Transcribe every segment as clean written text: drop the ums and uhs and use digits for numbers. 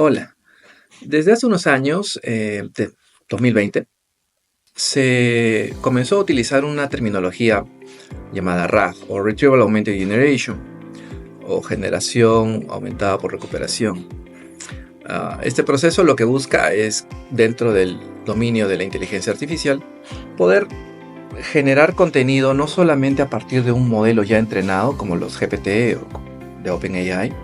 Hola. Desde hace unos años, de 2020, se comenzó a utilizar una terminología llamada RAG o Retrieval Augmented Generation o generación aumentada por recuperación. Este proceso lo que busca es, dentro del dominio de la inteligencia artificial, poder generar contenido no solamente a partir de un modelo ya entrenado como los GPT o de OpenAI,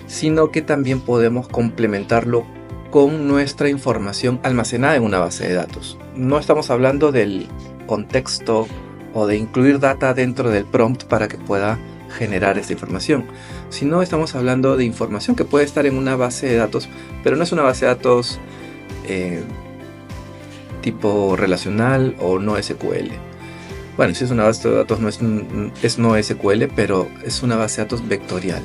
sino que también podemos complementarlo con nuestra información almacenada en una base de datos. No estamos hablando del contexto o de incluir data dentro del prompt para que pueda generar esta información, sino estamos hablando de información que puede estar en una base de datos, pero no es una base de datos tipo relacional o no SQL. Bueno, si es una base de datos es no SQL, pero es una base de datos vectorial.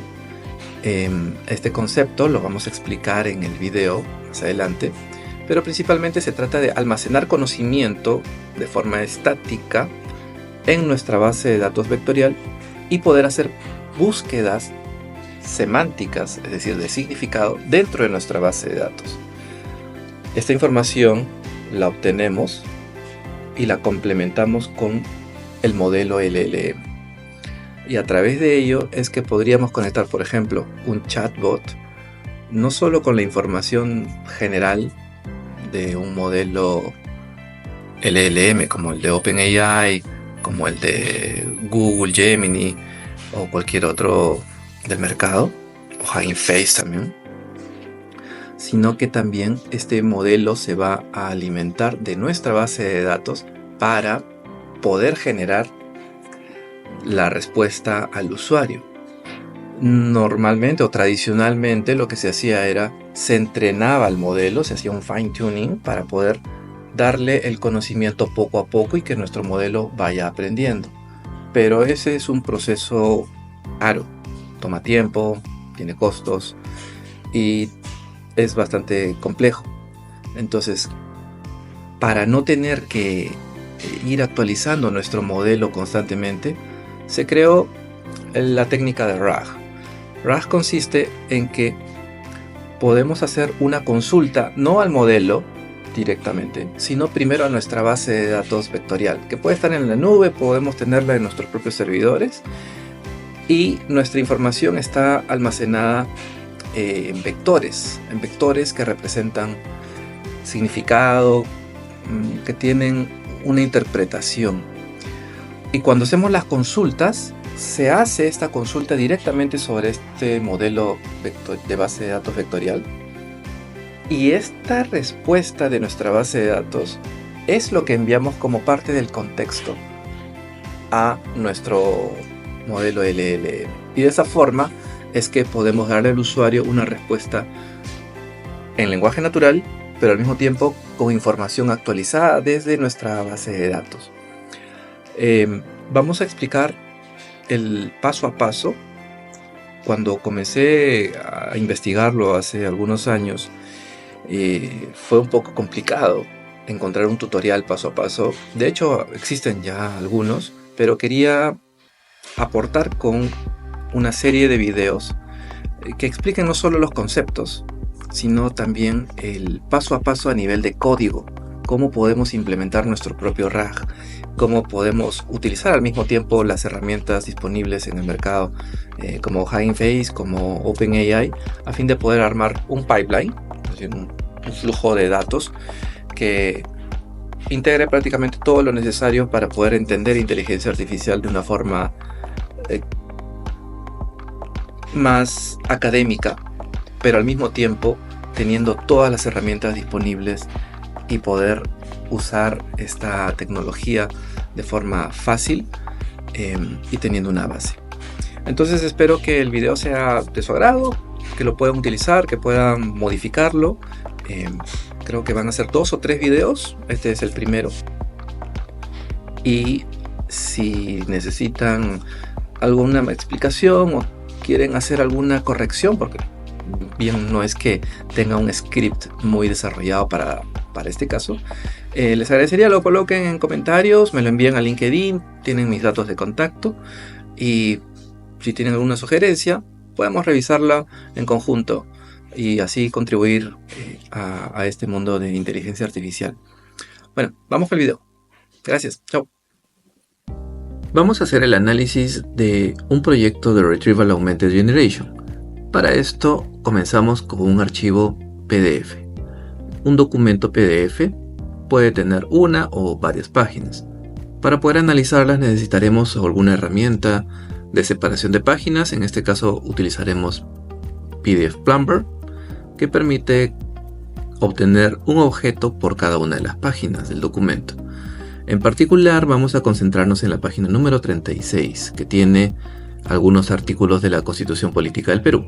Este concepto lo vamos a explicar en el video más adelante, pero principalmente se trata de almacenar conocimiento de forma estática en nuestra base de datos vectorial y poder hacer búsquedas semánticas, es decir, de significado, dentro de nuestra base de datos. Esta información la obtenemos y la complementamos con el modelo LLM. Y a través de ello es que podríamos conectar, por ejemplo, un chatbot, no solo con la información general de un modelo LLM como el de OpenAI, como el de Google Gemini o cualquier otro del mercado, o Hugging Face también, sino que también este modelo se va a alimentar de nuestra base de datos para poder generar la respuesta al usuario. Normalmente o tradicionalmente lo que se hacía era, se entrenaba el modelo, se hacía un fine tuning para poder darle el conocimiento poco a poco y que nuestro modelo vaya aprendiendo. Pero ese es un proceso caro, toma tiempo, tiene costos y es bastante complejo. Entonces, para no tener que ir actualizando nuestro modelo constantemente, se creó la técnica de RAG. RAG consiste en que podemos hacer una consulta no al modelo directamente, sino primero a nuestra base de datos vectorial, que puede estar en la nube, podemos tenerla en nuestros propios servidores, y nuestra información está almacenada en vectores que representan significado, que tienen una interpretación. Y cuando hacemos las consultas, se hace esta consulta directamente sobre este modelo de base de datos vectorial. Y esta respuesta de nuestra base de datos es lo que enviamos como parte del contexto a nuestro modelo LLM. Y de esa forma es que podemos darle al usuario una respuesta en lenguaje natural, pero al mismo tiempo con información actualizada desde nuestra base de datos. Vamos a explicar el paso a paso. Cuando comencé a investigarlo hace algunos años, fue un poco complicado encontrar un tutorial paso a paso. De hecho, existen ya algunos, pero quería aportar con una serie de videos que expliquen no solo los conceptos, sino también el paso a paso a nivel de código, cómo podemos implementar nuestro propio RAG, cómo podemos utilizar al mismo tiempo las herramientas disponibles en el mercado, como Hugging Face, como OpenAI, a fin de poder armar un pipeline, es decir, un flujo de datos que integre prácticamente todo lo necesario para poder entender inteligencia artificial de una forma más académica, pero al mismo tiempo teniendo todas las herramientas disponibles y poder usar esta tecnología de forma fácil y teniendo una base. Entonces espero que el video sea de su agrado, que lo puedan utilizar, que puedan modificarlo. Creo que van a ser 2 o 3 videos, este es el primero. Y si necesitan alguna explicación o quieren hacer alguna corrección, porque bien no es que tenga un script muy desarrollado para este caso, les agradecería lo coloquen en comentarios, me lo envíen a LinkedIn, tienen mis datos de contacto, y si tienen alguna sugerencia podemos revisarla en conjunto. y así contribuir a este mundo de inteligencia artificial. Bueno, vamos con el video. Gracias, chao. Vamos a hacer el análisis de un proyecto de Retrieval Augmented Generation. Para esto comenzamos con un archivo PDF. Un documento PDF puede tener una o varias páginas. Para poder analizarlas necesitaremos alguna herramienta de separación de páginas. En este caso utilizaremos PDF Plumber, que permite obtener un objeto por cada una de las páginas del documento. En particular vamos a concentrarnos en la página número 36, que tiene algunos artículos de la Constitución Política del Perú.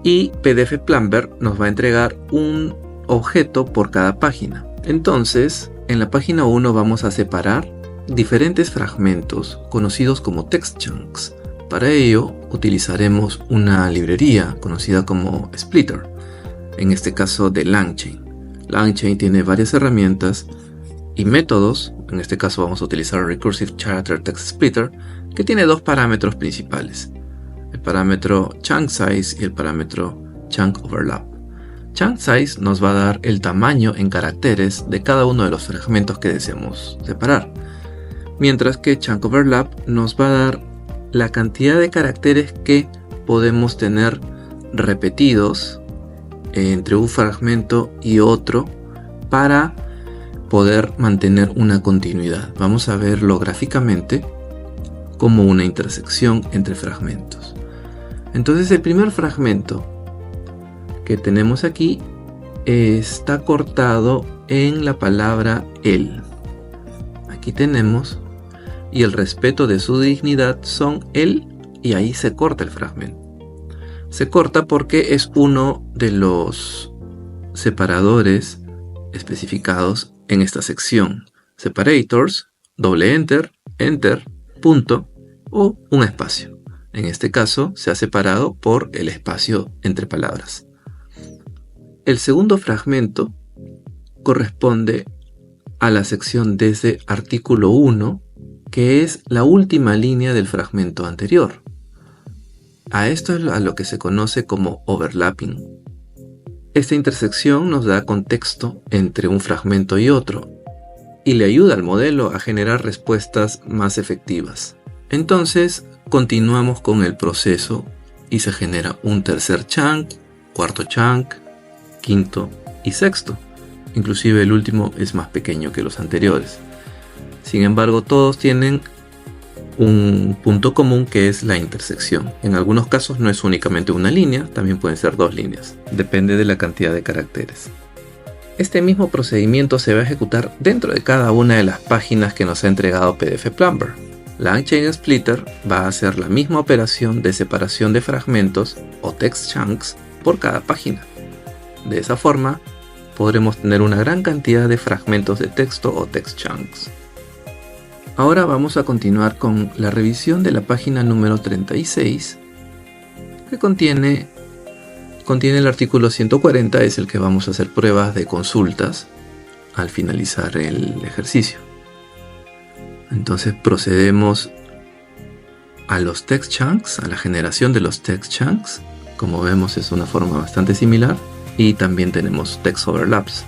Y PDF Plumber nos va a entregar un objeto por cada página. Entonces, en la página 1 vamos a separar diferentes fragmentos conocidos como text chunks. Para ello utilizaremos una librería conocida como Splitter, en este caso de LangChain. LangChain tiene varias herramientas y métodos. En este caso vamos a utilizar Recursive Character Text Splitter, que tiene dos parámetros principales: el parámetro chunk size y el parámetro chunk overlap. Chunk size nos va a dar el tamaño en caracteres de cada uno de los fragmentos que deseamos separar, mientras que chunk overlap nos va a dar la cantidad de caracteres que podemos tener repetidos entre un fragmento y otro para poder mantener una continuidad. Vamos a verlo gráficamente como una intersección entre fragmentos. Entonces el primer fragmento que tenemos aquí está cortado en la palabra el. Aquí tenemos, y el respeto de su dignidad son el, y ahí se corta el fragmento. Se corta porque es uno de los separadores especificados en esta sección. Separators, doble enter, enter, punto o un espacio. En este caso se ha separado por el espacio entre palabras. El segundo fragmento corresponde a la sección desde artículo 1, que es la última línea del fragmento anterior. A esto es a lo que se conoce como overlapping. Esta intersección nos da contexto entre un fragmento y otro y le ayuda al modelo a generar respuestas más efectivas. Entonces continuamos con el proceso y se genera un tercer chunk, cuarto chunk, quinto y sexto. Inclusive el último es más pequeño que los anteriores. Sin embargo, todos tienen un punto común, que es la intersección. En algunos casos no es únicamente una línea, también pueden ser dos líneas. Depende de la cantidad de caracteres. Este mismo procedimiento se va a ejecutar dentro de cada una de las páginas que nos ha entregado PDF Plumber. LangChain Splitter va a hacer la misma operación de separación de fragmentos o text chunks por cada página. De esa forma, podremos tener una gran cantidad de fragmentos de texto o text chunks. Ahora vamos a continuar con la revisión de la página número 36, que contiene el artículo 140, es el que vamos a hacer pruebas de consultas al finalizar el ejercicio. Entonces procedemos a los text chunks, a la generación de los text chunks. Como vemos, es una forma bastante similar, y también tenemos text overlaps.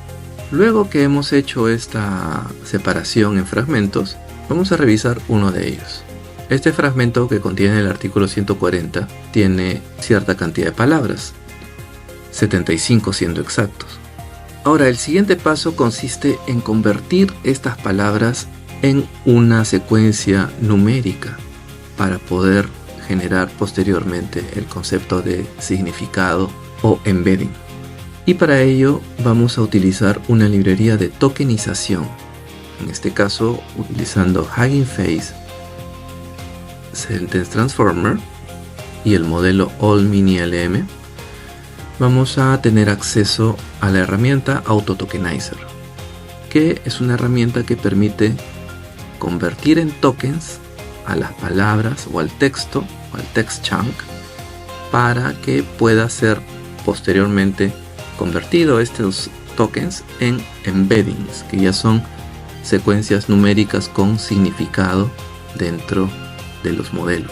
Luego que hemos hecho esta separación en fragmentos, vamos a revisar uno de ellos. Este fragmento, que contiene el artículo 140, tiene cierta cantidad de palabras, 75 siendo exactos. Ahora, el siguiente paso consiste en convertir estas palabras en una secuencia numérica para poder generar posteriormente el concepto de significado o embedding. Y para ello vamos a utilizar una librería de tokenización. En este caso, utilizando Hugging Face, Sentence Transformer y el modelo AllMiniLM, vamos a tener acceso a la herramienta AutoTokenizer, que es una herramienta que permite convertir en tokens a las palabras o al texto o al text chunk para que pueda ser posteriormente convertido estos tokens en embeddings, que ya son secuencias numéricas con significado dentro de los modelos.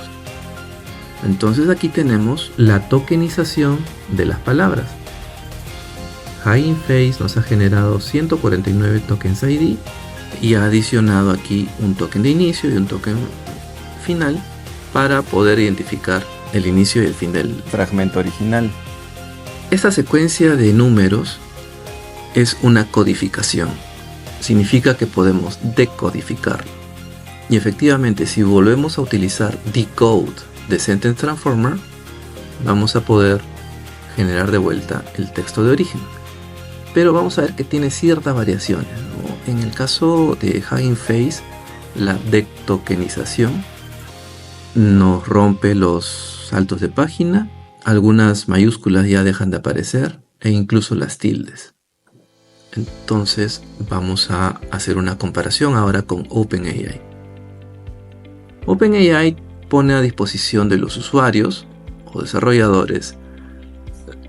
Entonces aquí tenemos la tokenización de las palabras. Hugging Face nos ha generado 149 tokens ID y ha adicionado aquí un token de inicio y un token final para poder identificar el inicio y el fin del fragmento original. Esta secuencia de números es una codificación. Significa que podemos decodificarlo. Y efectivamente, si volvemos a utilizar decode de Sentence Transformer, vamos a poder generar de vuelta el texto de origen. Pero vamos a ver que tiene ciertas variaciones, ¿no? En el caso de Hugging Face, la detokenización nos rompe los saltos de página, algunas mayúsculas ya dejan de aparecer e incluso las tildes. Entonces vamos a hacer una comparación ahora con OpenAI. OpenAI pone a disposición de los usuarios o desarrolladores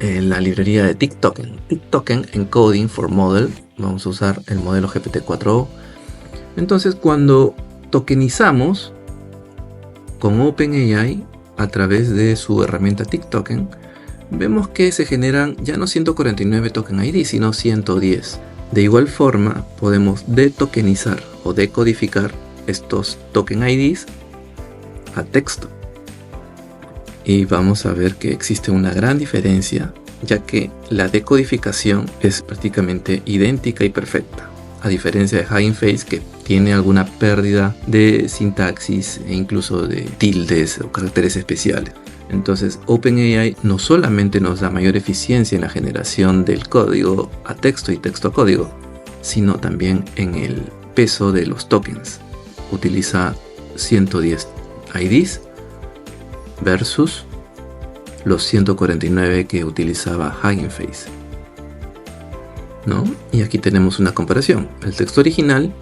la librería de TikToken. TikToken Encoding for Model. Vamos a usar el modelo GPT-4o. Entonces, cuando tokenizamos con OpenAI a través de su herramienta TikToken, vemos que se generan ya no 149 token ID, sino 110. De igual forma, podemos detokenizar o decodificar estos token IDs a texto. Y vamos a ver que existe una gran diferencia, ya que la decodificación es prácticamente idéntica y perfecta, a diferencia de Hugging Face, que tiene alguna pérdida de sintaxis e incluso de tildes o caracteres especiales. Entonces OpenAI no solamente nos da mayor eficiencia en la generación del código a texto y texto a código, sino también en el peso de los tokens. Utiliza 110 IDs versus los 149 que utilizaba Hugging Face, ¿no? Y aquí tenemos una comparación. El texto original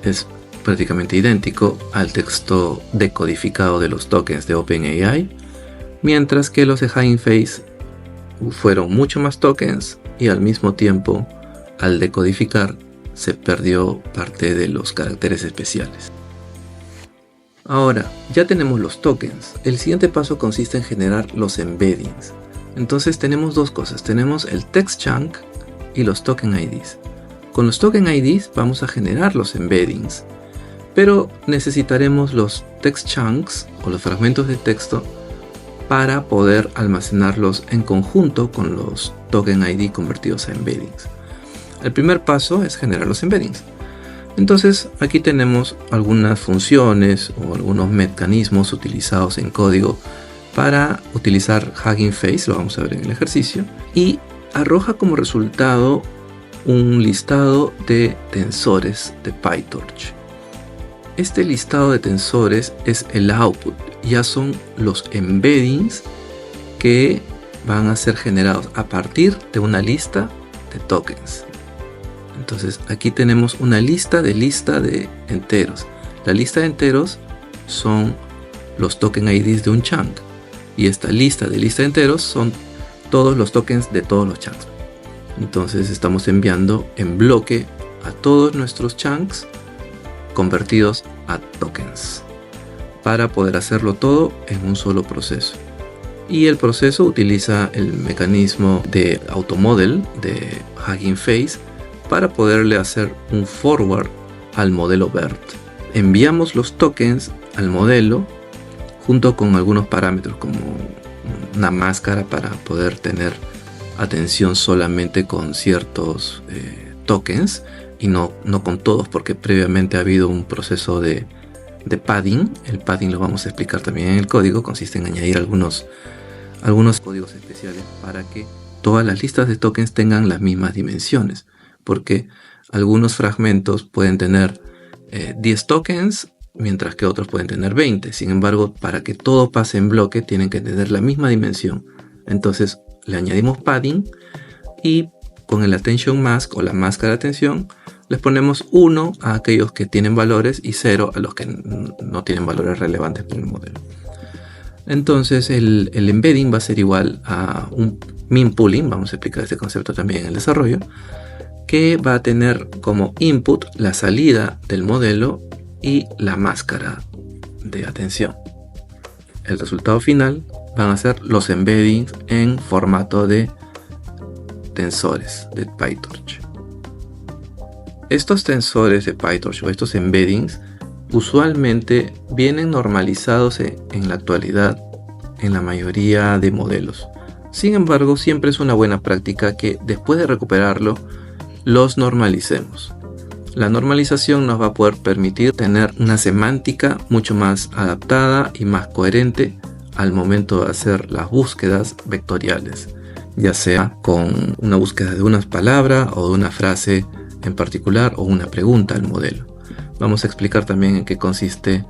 es prácticamente idéntico al texto decodificado de los tokens de OpenAI, mientras que los de Hugging Face fueron mucho más tokens y al mismo tiempo, al decodificar, se perdió parte de los caracteres especiales. Ahora, ya tenemos los tokens. El siguiente paso consiste en generar los embeddings. Entonces tenemos dos cosas. Tenemos el text chunk y los token IDs. Con los token IDs vamos a generar los embeddings, pero necesitaremos los text chunks o los fragmentos de texto para poder almacenarlos en conjunto con los token ID convertidos a embeddings. El primer paso es generar los embeddings. Entonces aquí tenemos algunas funciones o algunos mecanismos utilizados en código para utilizar Hugging Face, lo vamos a ver en el ejercicio, y arroja como resultado un listado de tensores de PyTorch. Este listado de tensores es el output, ya son los embeddings que van a ser generados a partir de una lista de tokens. Entonces aquí tenemos una lista de enteros. La lista de enteros son los token IDs de un chunk, y esta lista de enteros son todos los tokens de todos los chunks. Entonces estamos enviando en bloque a todos nuestros chunks convertidos a tokens para poder hacerlo todo en un solo proceso. Y el proceso utiliza el mecanismo de automodel de Hugging Face para poderle hacer un forward al modelo BERT. Enviamos los tokens al modelo junto con algunos parámetros como una máscara para poder tener atención solamente con ciertos tokens y no con todos, porque previamente ha habido un proceso de padding. El padding lo vamos a explicar también en el código. Consiste en añadir algunos códigos especiales para que todas las listas de tokens tengan las mismas dimensiones, porque algunos fragmentos pueden tener 10 tokens mientras que otros pueden tener 20. Sin embargo, para que todo pase en bloque tienen que tener la misma dimensión. Entonces le añadimos padding y con el attention mask o la máscara de atención les ponemos 1 a aquellos que tienen valores y 0 a los que no tienen valores relevantes para el modelo. Entonces el embedding va a ser igual a un min pooling. Vamos a explicar este concepto también en el desarrollo, que va a tener como input la salida del modelo y la máscara de atención. el resultado final van a ser los embeddings en formato de tensores de PyTorch. Estos tensores de PyTorch o estos embeddings usualmente vienen normalizados en la actualidad en la mayoría de modelos. Sin embargo, siempre es una buena práctica que después de recuperarlo, los normalicemos. La normalización nos va a poder permitir tener una semántica mucho más adaptada y más coherente al momento de hacer las búsquedas vectoriales, ya sea con una búsqueda de una palabra o de una frase en particular o una pregunta al modelo. Vamos a explicar también en qué consiste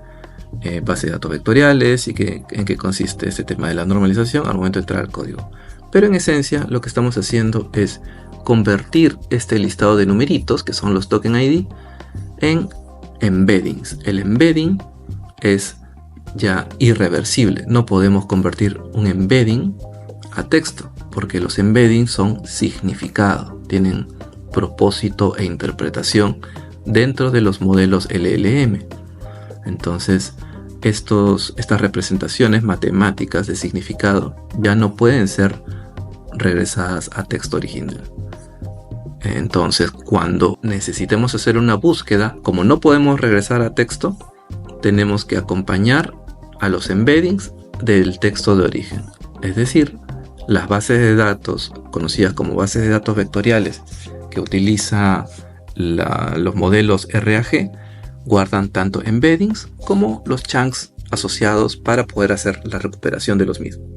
base de datos vectoriales y en qué consiste este tema de la normalización al momento de entrar al código. Pero en esencia lo que estamos haciendo es convertir este listado de numeritos, que son los token ID, en embeddings. El embedding es ya irreversible. No podemos convertir un embedding a texto, porque los embeddings son significado, tienen propósito e interpretación dentro de los modelos LLM. Entonces, estas representaciones matemáticas de significado ya no pueden ser regresadas a texto original. Entonces, cuando necesitemos hacer una búsqueda, como no podemos regresar a texto, tenemos que acompañar a los embeddings del texto de origen. Es decir, las bases de datos, conocidas como bases de datos vectoriales, que utiliza los modelos RAG, guardan tanto embeddings como los chunks asociados para poder hacer la recuperación de los mismos.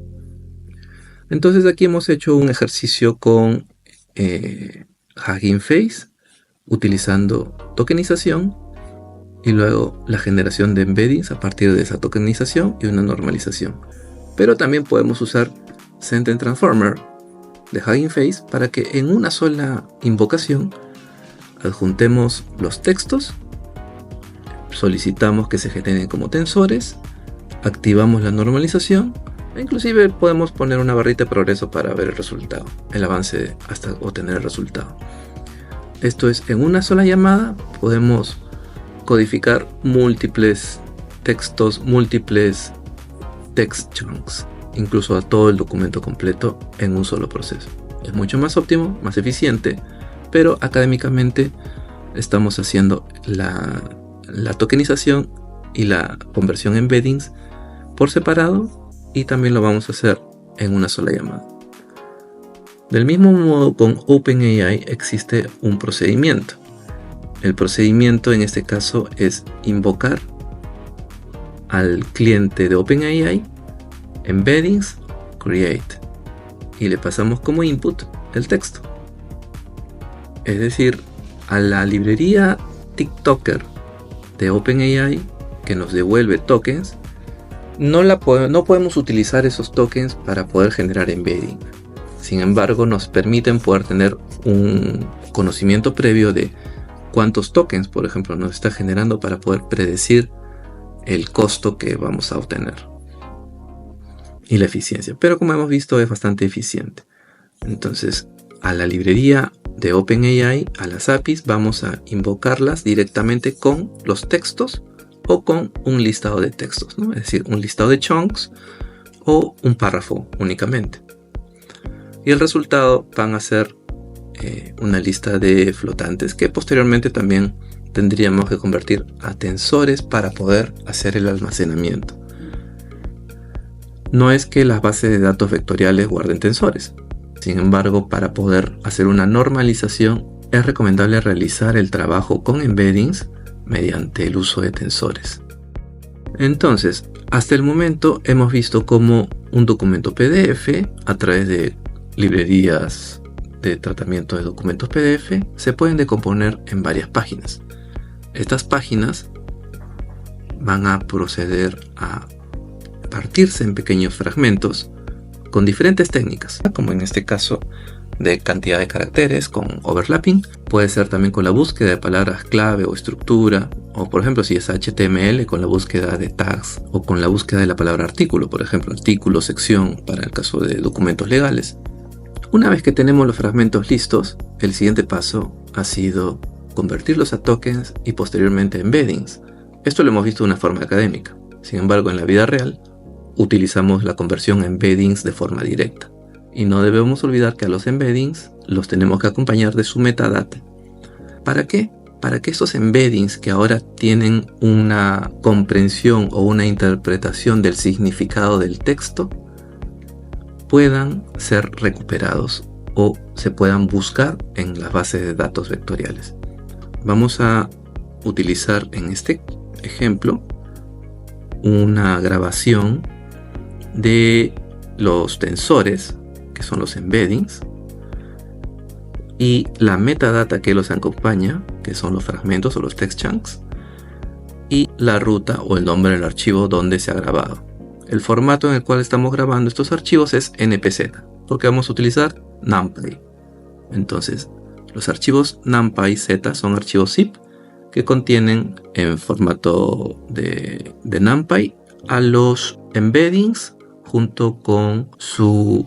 Entonces aquí hemos hecho un ejercicio con Hugging Face, utilizando tokenización y luego la generación de embeddings a partir de esa tokenización y una normalización. Pero también podemos usar Sentence Transformer de Hugging Face para que en una sola invocación adjuntemos los textos, solicitamos que se generen como tensores, activamos la normalización e inclusive podemos poner una barrita de progreso para ver el resultado, el avance hasta obtener el resultado. Esto es, en una sola llamada podemos codificar múltiples textos, múltiples text chunks, incluso a todo el documento completo en un solo proceso. Es mucho más óptimo, más eficiente, pero académicamente estamos haciendo la tokenización y la conversión en embeddings por separado, y también lo vamos a hacer en una sola llamada. Del mismo modo, con OpenAI existe un procedimiento. El procedimiento en este caso es invocar al cliente de OpenAI embeddings create y le pasamos como input el texto. Es decir, a la librería TikToker de OpenAI que nos devuelve tokens, no podemos utilizar esos tokens para poder generar embedding. Sin embargo, nos permiten poder tener un conocimiento previo de cuántos tokens, por ejemplo, nos está generando para poder predecir el costo que vamos a obtener y la eficiencia. Pero como hemos visto, es bastante eficiente. Entonces, a la librería de OpenAI, a las APIs, vamos a invocarlas directamente con los textos o con un listado de textos, ¿no? Es decir, un listado de chunks o un párrafo únicamente. Y el resultado van a ser una lista de flotantes que posteriormente también tendríamos que convertir a tensores para poder hacer el almacenamiento. No es que las bases de datos vectoriales guarden tensores. Sin embargo, para poder hacer una normalización es recomendable realizar el trabajo con embeddings mediante el uso de tensores. Entonces, hasta el momento hemos visto cómo un documento PDF, a través de librerías de tratamiento de documentos PDF, se pueden decomponer en varias páginas. Estas páginas van a proceder a partirse en pequeños fragmentos con diferentes técnicas, como en este caso de cantidad de caracteres con overlapping. Puede ser también con la búsqueda de palabras clave o estructura, o por ejemplo si es HTML con la búsqueda de tags, o con la búsqueda de la palabra artículo, por ejemplo artículo, sección para el caso de documentos legales. Una vez que tenemos los fragmentos listos, el siguiente paso ha sido convertirlos a tokens y posteriormente a embeddings. Esto lo hemos visto de una forma académica. Sin embargo, en la vida real utilizamos la conversión embeddings de forma directa. Y no debemos olvidar que a los embeddings los tenemos que acompañar de su metadata. ¿Para qué? Para que esos embeddings que ahora tienen una comprensión o una interpretación del significado del texto puedan ser recuperados o se puedan buscar en las bases de datos vectoriales. Vamos a utilizar en este ejemplo una grabación de los tensores, que son los embeddings, y la metadata que los acompaña, que son los fragmentos o los text chunks, y la ruta o el nombre del archivo donde se ha grabado. El formato en el cual estamos grabando estos archivos es NPZ, porque vamos a utilizar NumPy. Entonces, los archivos NumPy Z son archivos zip que contienen en formato de NumPy a los embeddings junto con su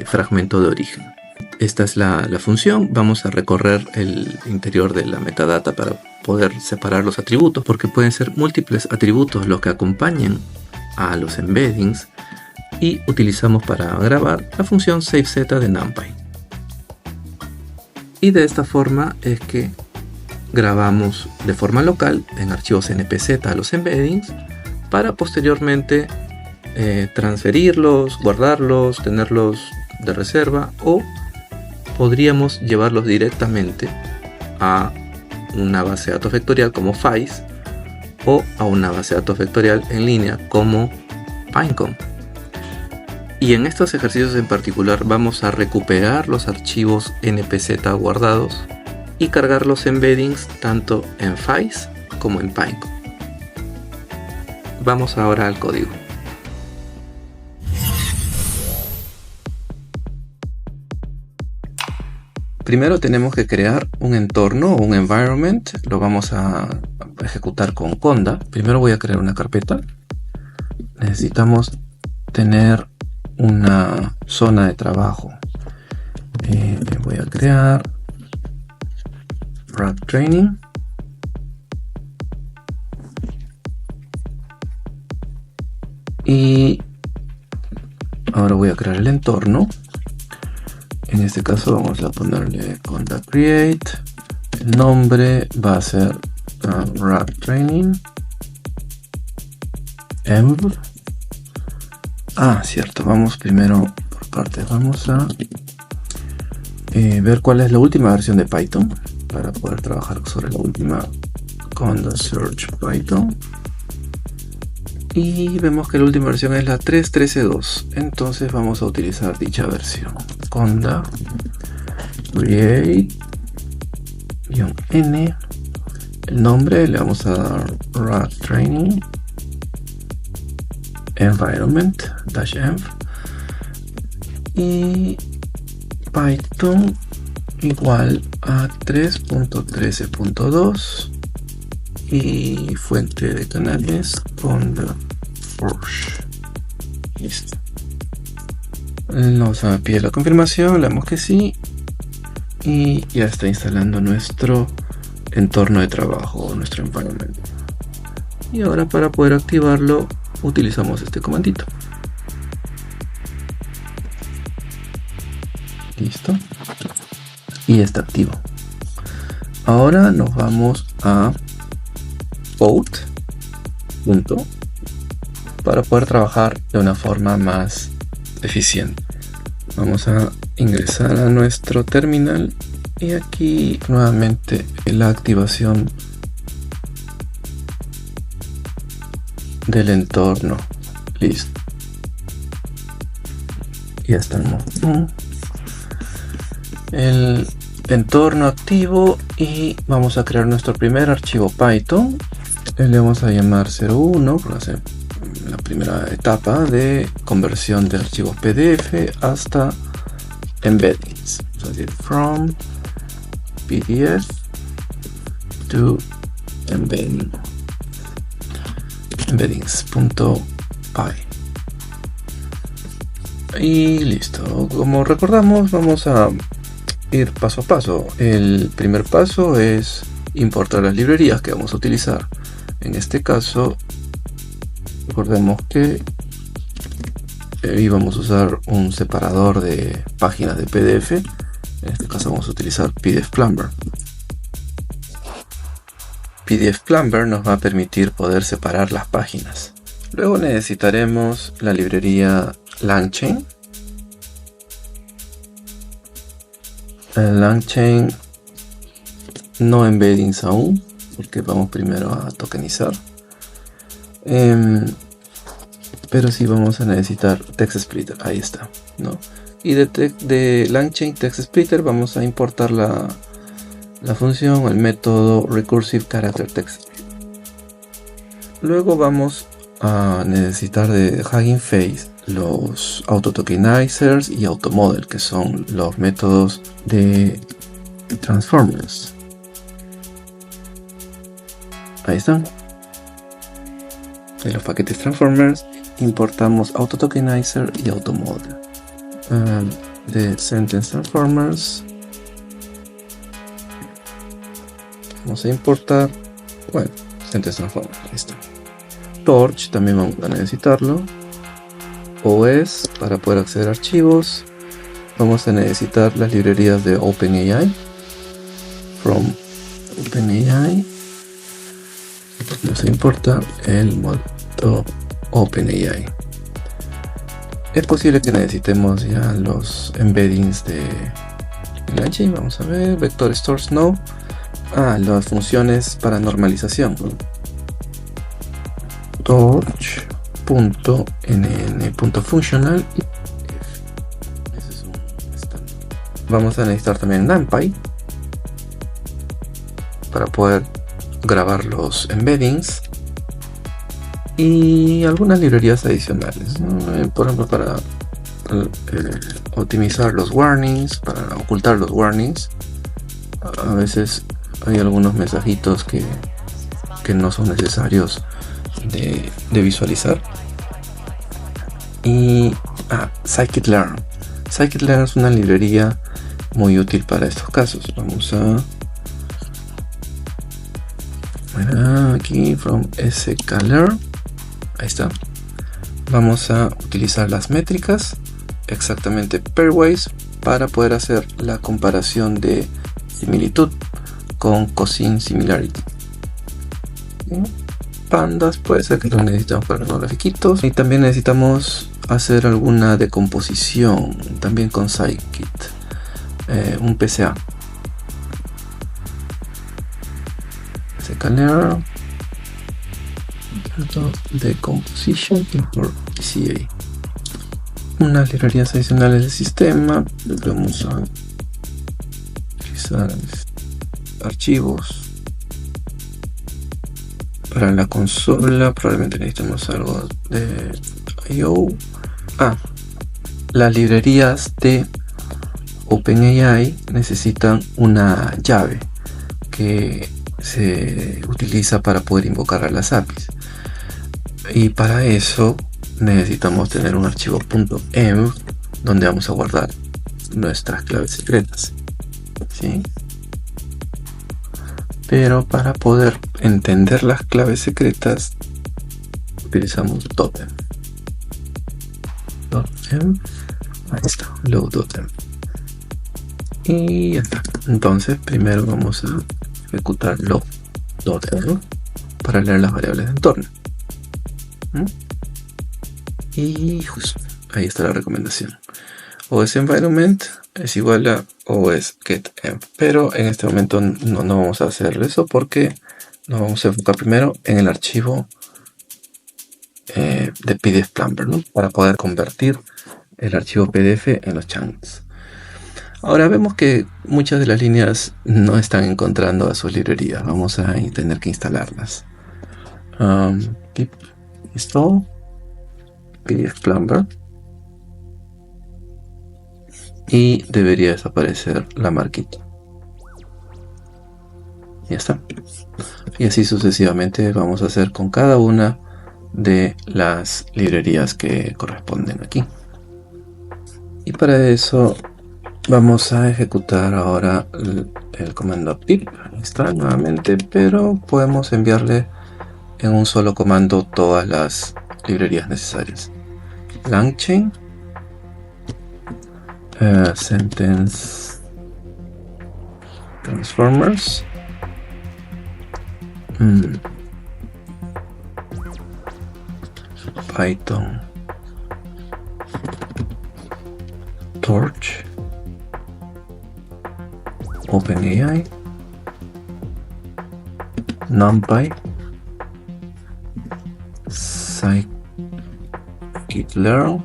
fragmento de origen. Esta es la función. Vamos a recorrer el interior de la metadata para poder separar los atributos, porque pueden ser múltiples atributos los que acompañan a los embeddings, y utilizamos para grabar la función SaveZ de NumPy. Y de esta forma es que grabamos de forma local en archivos NPZ a los embeddings para posteriormente transferirlos, guardarlos, tenerlos de reserva, o podríamos llevarlos directamente a una base de datos vectorial como FAISS o a una base de datos vectorial en línea como Pinecone. Y en estos ejercicios en particular vamos a recuperar los archivos NPZ guardados y cargar los embeddings tanto en FAISS como en Pinecone. Vamos ahora al código. Primero tenemos que crear un entorno o un environment. Lo vamos a ejecutar con Conda. Primero voy a crear una carpeta. Necesitamos tener una zona de trabajo. Voy a crear RAG Training. Y ahora voy a crear el entorno. En este caso vamos a ponerle Conda Create. El nombre va a ser RAG Training Env. Cierto, vamos primero por partes. Vamos a ver cuál es la última versión de Python para poder trabajar sobre la última. Conda Search Python. Y vemos que la última versión es la 3.13.2. Entonces vamos a utilizar dicha versión. Conda Create -n. El nombre le vamos a dar RAG Training Environment -env. Y Python igual a 3.13.2. Y fuente de canales Conda Forge. Listo. Nos pide la confirmación, le damos que sí. Y ya está instalando nuestro entorno de trabajo, nuestro environment. Y ahora para poder activarlo utilizamos este comandito. Listo. Y está activo. Ahora nos vamos a Code para poder trabajar de una forma más eficiente. Vamos a ingresar a nuestro terminal y aquí nuevamente la activación del entorno. Listo. Ya estamos. El entorno activo y vamos a crear nuestro primer archivo Python. Le vamos a llamar 01 para hacer la primera etapa de conversión de archivos PDF hasta embeddings. Vamos a decir from PDF to embedding. Embeddings.py. Y listo. Como recordamos, vamos a ir paso a paso. El primer paso es importar las librerías que vamos a utilizar. En este caso, recordemos que y vamos a usar un separador de páginas de PDF. En este caso vamos a utilizar PDF Plumber. PDF Plumber nos va a permitir poder separar las páginas. Luego necesitaremos la librería LangChain. El LangChain no embeddings aún, porque vamos primero a tokenizar. Pero sí vamos a necesitar TextSplitter, ahí está, ¿no? Y de LangChain TextSplitter vamos a importar la función o el método Recursive Character Text. Luego vamos a necesitar de Hugging Face los Autotokenizers y Automodel, que son los métodos de Transformers. Ahí están. En los paquetes Transformers importamos Autotokenizer y Automodel. De Sentence Transformers vamos a importar, bueno, Sentence Transformers, ahí está. Torch también vamos a necesitarlo. OS para poder acceder a archivos. Vamos a necesitar las librerías de OpenAI. From OpenAI vamos a importar el modo OpenAI. Es posible que necesitemos ya los embeddings de LangChain. Vamos a ver, Vector Stores no. Las funciones para normalización. Torch.nn.functional. Ese es un estándar. Vamos a necesitar también NumPy para poder grabar los embeddings y algunas librerías adicionales, ¿no? Por ejemplo, para optimizar los warnings, para ocultar los warnings. A veces hay algunos mensajitos que no son necesarios de visualizar. Y Scikit-learn. Scikit-learn es una librería muy útil para estos casos. Vamos a aquí from sklearn. Ahí está. Vamos a utilizar las métricas, exactamente pairwise, para poder hacer la comparación de similitud con cosine similarity. Pandas puede ser que lo necesitamos para los grafiquitos, y también necesitamos hacer alguna decomposición también con Scikit, un PCA. Sklearn decomposition import PCA. Unas librerías adicionales del sistema. Vamos a utilizar archivos para la consola. Probablemente necesitamos algo de I/O. Las librerías de OpenAI necesitan una llave que se utiliza para poder invocar a las APIs, y para eso necesitamos tener un archivo .env donde vamos a guardar nuestras claves secretas, ¿sí? Pero para poder entender las claves secretas utilizamos .env. Ahí está, load.env. Y ya está. Entonces primero vamos a ejecutar load.env para leer las variables de entorno. Y justo ahí está la recomendación. OS environment es igual a OS get-env, pero en este momento no vamos a hacer eso porque nos vamos a enfocar primero en el archivo de PDF Plumber, ¿no? Para poder convertir el archivo PDF en los chunks. Ahora vemos que muchas de las líneas no están encontrando a sus librerías. Vamos a tener que instalarlas. Pip install PDF Plumber, y debería desaparecer la marquita. Ya está. Y así sucesivamente vamos a hacer con cada una de las librerías que corresponden aquí. Y para eso vamos a ejecutar ahora el comando pip. Ahí está nuevamente, pero podemos enviarle en un solo comando todas las librerías necesarias. LangChain, Sentence Transformers, Python Torch, OpenAI, NumPy, Scikit-learn,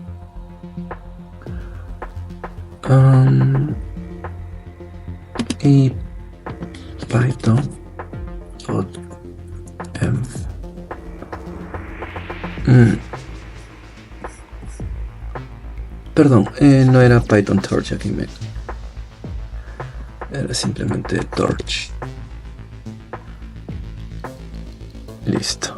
y Python.env. Perdón, no era Python Torch aquí, era simplemente Torch. Listo.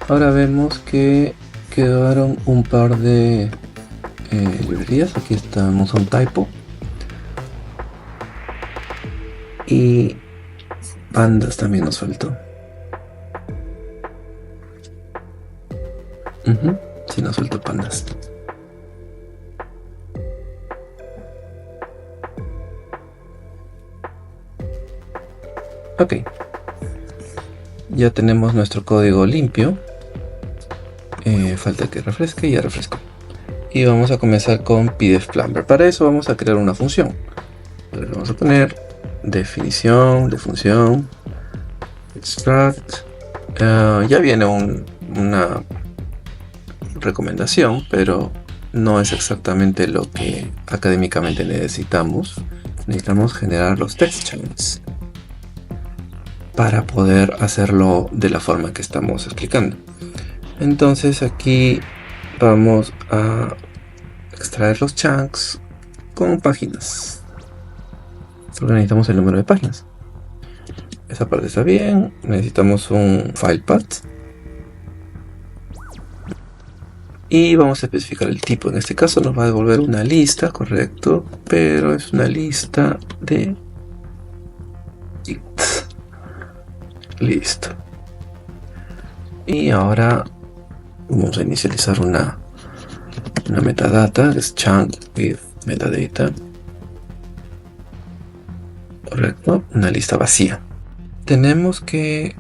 Ahora vemos que quedaron un par de librerías. Aquí estamos un typo y pandas también nos faltó. Sí, nos faltó pandas. Ok, ya tenemos nuestro código limpio. Falta que refresque, ya refrescó. Y vamos a comenzar con pdfplumber. Para eso vamos a crear una función. Entonces vamos a poner definición de función extract. Ya viene una recomendación, pero no es exactamente lo que académicamente necesitamos. Necesitamos generar los text chunks para poder hacerlo de la forma que estamos explicando. Entonces aquí vamos a extraer los chunks con páginas. Solo necesitamos el número de páginas. Esa parte está bien. Necesitamos un file path. Y vamos a especificar el tipo. En este caso nos va a devolver una lista, correcto. Pero es una lista de it. Listo. Y ahora vamos a inicializar una metadata, que es chunk with metadata. Correcto, una lista vacía. Tenemos que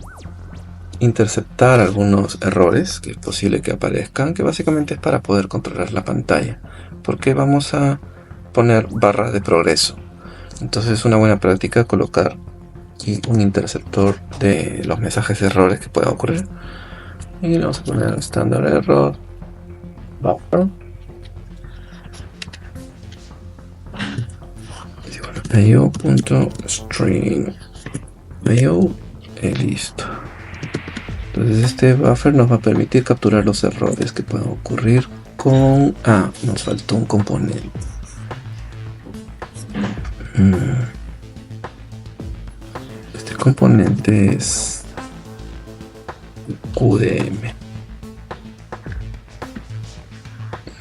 interceptar algunos errores que es posible que aparezcan, que básicamente es para poder controlar la pantalla, porque vamos a poner barras de progreso. Entonces es una buena práctica colocar aquí un interceptor de los mensajes de errores que puedan ocurrir. Y le vamos a poner standard error buffer. Io.string io listo. Entonces este buffer nos va a permitir capturar los errores que puedan ocurrir con... nos faltó un componente. Este componente es QDM.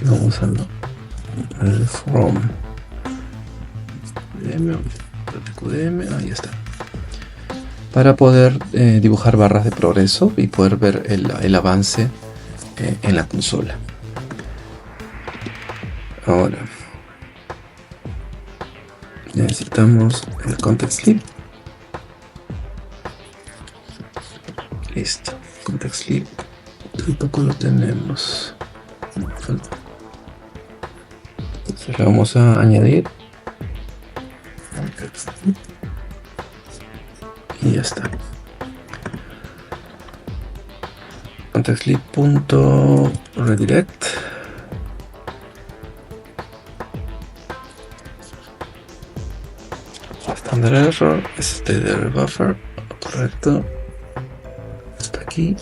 Y vamos a el from QDM, ahí está. Para poder dibujar barras de progreso y poder ver el avance en la consola. Ahora necesitamos el context lib. Listo, context lib tampoco lo tenemos. Entonces le vamos a añadir y ya está. Context.lib.redirect. Standard error, std buffer, correcto. Está aquí,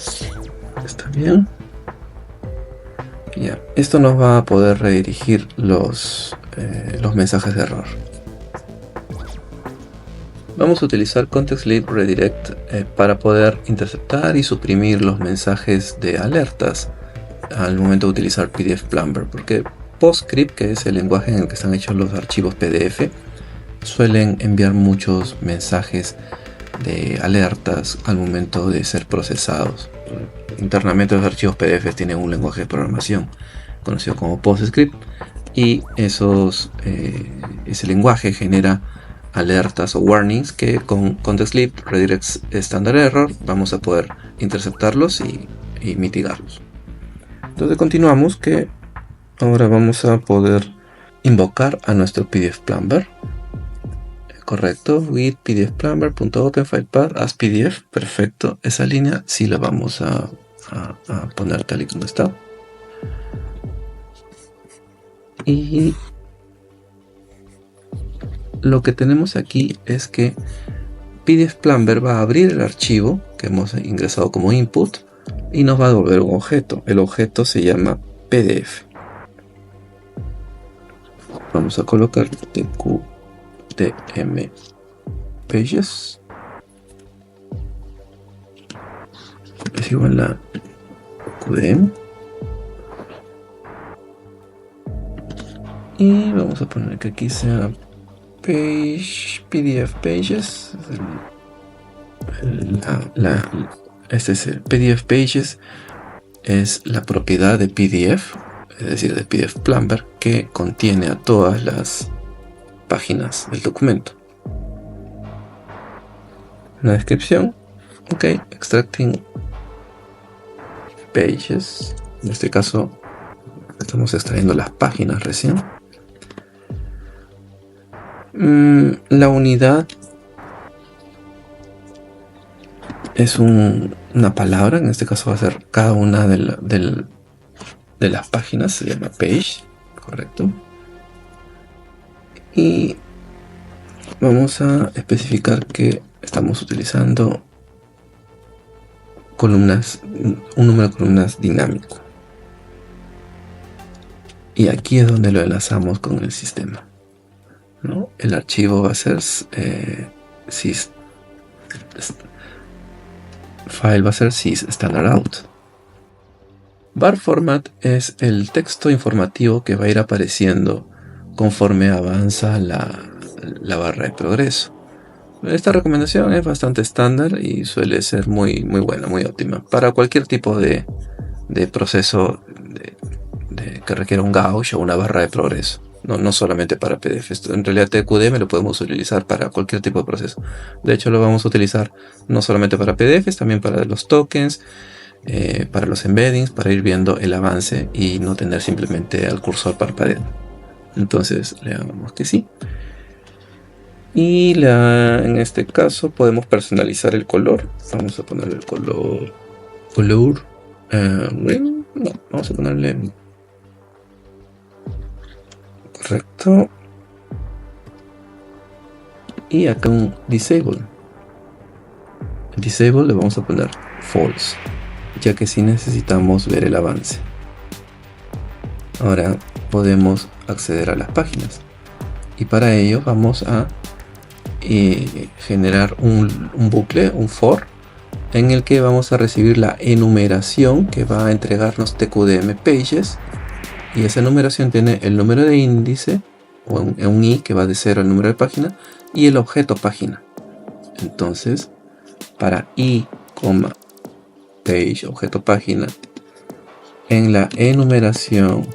está bien. Ya, esto nos va a poder redirigir los mensajes de error. Vamos a utilizar context lib redirect para poder interceptar y suprimir los mensajes de alertas al momento de utilizar pdfplumber, porque PostScript, que es el lenguaje en el que están hechos los archivos PDF, suelen enviar muchos mensajes de alertas al momento de ser procesados. Internamente los archivos PDF tienen un lenguaje de programación conocido como PostScript, y ese lenguaje genera alertas o warnings que con ContextLib Redirects Standard Error vamos a poder interceptarlos y mitigarlos. Entonces continuamos, que ahora vamos a poder invocar a nuestro PDF Plumber. Correcto, with pdfplumber.openfilepath as pdf. Perfecto, esa línea sí la vamos a poner tal y como está. Y lo que tenemos aquí es que PDF Plumber va a abrir el archivo que hemos ingresado como input y nos va a devolver un objeto. El objeto se llama PDF. Vamos a colocar tqdm pages es igual a qdm, y vamos a poner que aquí sea PDF pages. Este es el PDF pages, es la propiedad de PDF, es decir, de PDF Plumber, que contiene a todas las páginas del documento. La descripción, ok, extracting pages, en este caso estamos extrayendo las páginas recién. La unidad es una palabra, en este caso va a ser cada una de las páginas, se llama page, correcto. Y vamos a especificar que estamos utilizando columnas, un número de columnas dinámico. Y aquí es donde lo enlazamos con el sistema, ¿no? El archivo va a ser file va a ser sys_standardout. Bar format es el texto informativo que va a ir apareciendo conforme avanza la barra de progreso. Esta recomendación es bastante estándar y suele ser muy buena, muy óptima para cualquier tipo de proceso que requiera un gauge o una barra de progreso. No solamente para PDF. En realidad TQDM lo podemos utilizar para cualquier tipo de proceso. De hecho lo vamos a utilizar no solamente para PDFs, también para los tokens, para los embeddings, para ir viendo el avance y no tener simplemente al cursor parpadeando. Entonces le damos que sí. Y en este caso podemos personalizar el color. Vamos a ponerle el color green. No, vamos a ponerle correcto. Y acá un disable. El disable le vamos a poner false, ya que sí necesitamos ver el avance. Ahora podemos acceder a las páginas y para ello vamos a generar un bucle, un for, en el que vamos a recibir la enumeración que va a entregarnos TQDM pages, y esa enumeración tiene el número de índice o un i que va de 0 al número de página y el objeto página. Entonces para i, page, objeto página, en la enumeración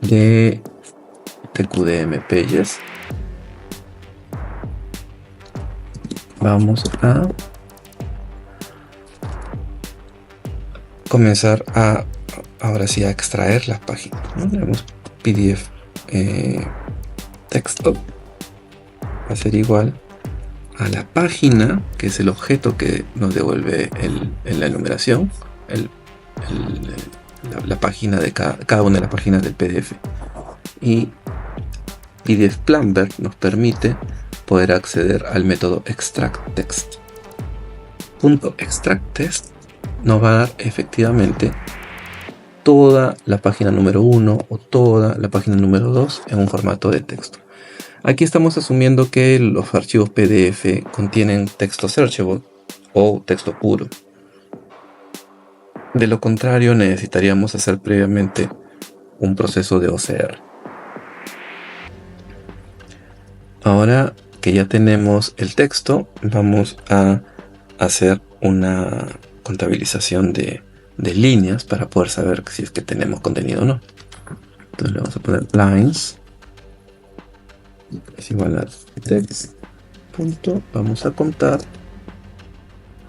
de TQDM pages vamos a comenzar ahora sí a extraer las páginas, ¿no? Tenemos PDF texto va a ser igual a la página, que es el objeto que nos devuelve en la enumeración, la página de cada una de las páginas del PDF. Y PDF Plumber nos permite poder acceder al método extractText. .extractText nos va a dar efectivamente toda la página número 1 o toda la página número 2 en un formato de texto. Aquí estamos asumiendo que los archivos PDF contienen texto searchable o texto puro. De lo contrario, necesitaríamos hacer previamente un proceso de OCR. Ahora que ya tenemos el texto, vamos a hacer una contabilización de líneas para poder saber si es que tenemos contenido o no. Entonces le vamos a poner lines es igual a text punto, vamos a contar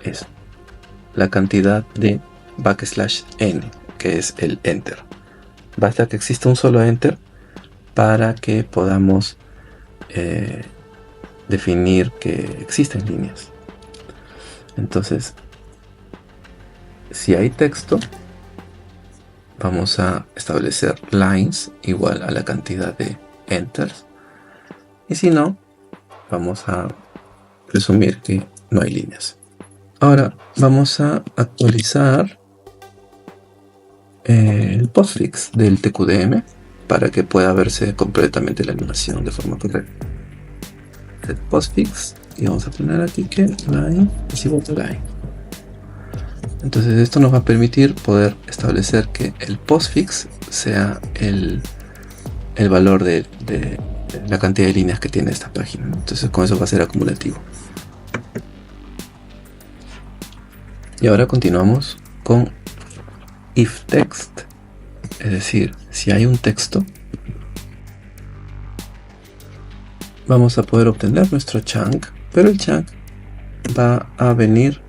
eso, la cantidad de \n, que es el enter. Basta que exista un solo enter para que podamos definir que existen líneas. Entonces, si hay texto, vamos a establecer lines igual a la cantidad de enters, y si no, vamos a presumir que no hay líneas. Ahora vamos a actualizar el postfix del TQDM para que pueda verse completamente la animación de forma correcta. El postfix, y vamos a poner aquí que line es igual a line. Entonces esto nos va a permitir poder establecer que el postfix sea el valor de la cantidad de líneas que tiene esta página. Entonces con eso va a ser acumulativo. Y ahora continuamos con if text, es decir, si hay un texto, vamos a poder obtener nuestro chunk, pero el chunk va a venir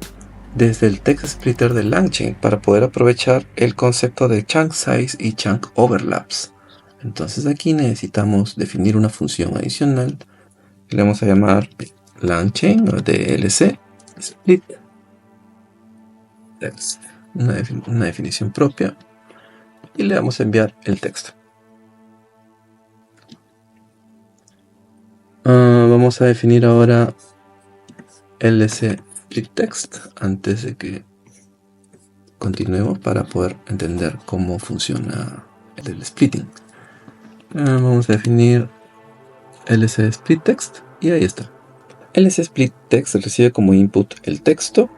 desde el text splitter de LangChain para poder aprovechar el concepto de chunk size y chunk overlaps. Entonces aquí necesitamos definir una función adicional que le vamos a llamar LangChain o DLC split text, una definición propia, y le vamos a enviar el texto. Vamos a definir ahora LC split text antes de que continuemos para poder entender cómo funciona el splitting. Vamos a definir LC split text y ahí está. LC split text recibe como input el texto,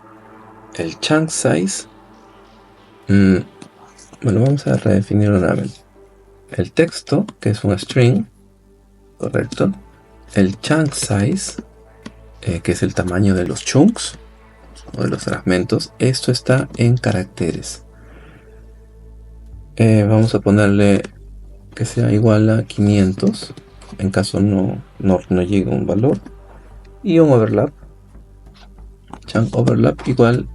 el chunk size. Bueno, vamos a redefinir una vez. El texto, que es un string, correcto. El chunk size, que es el tamaño de los chunks o de los fragmentos. Esto está en caracteres. Vamos a ponerle que sea igual a 500 en caso no llegue un valor, y un overlap, chunk overlap igual,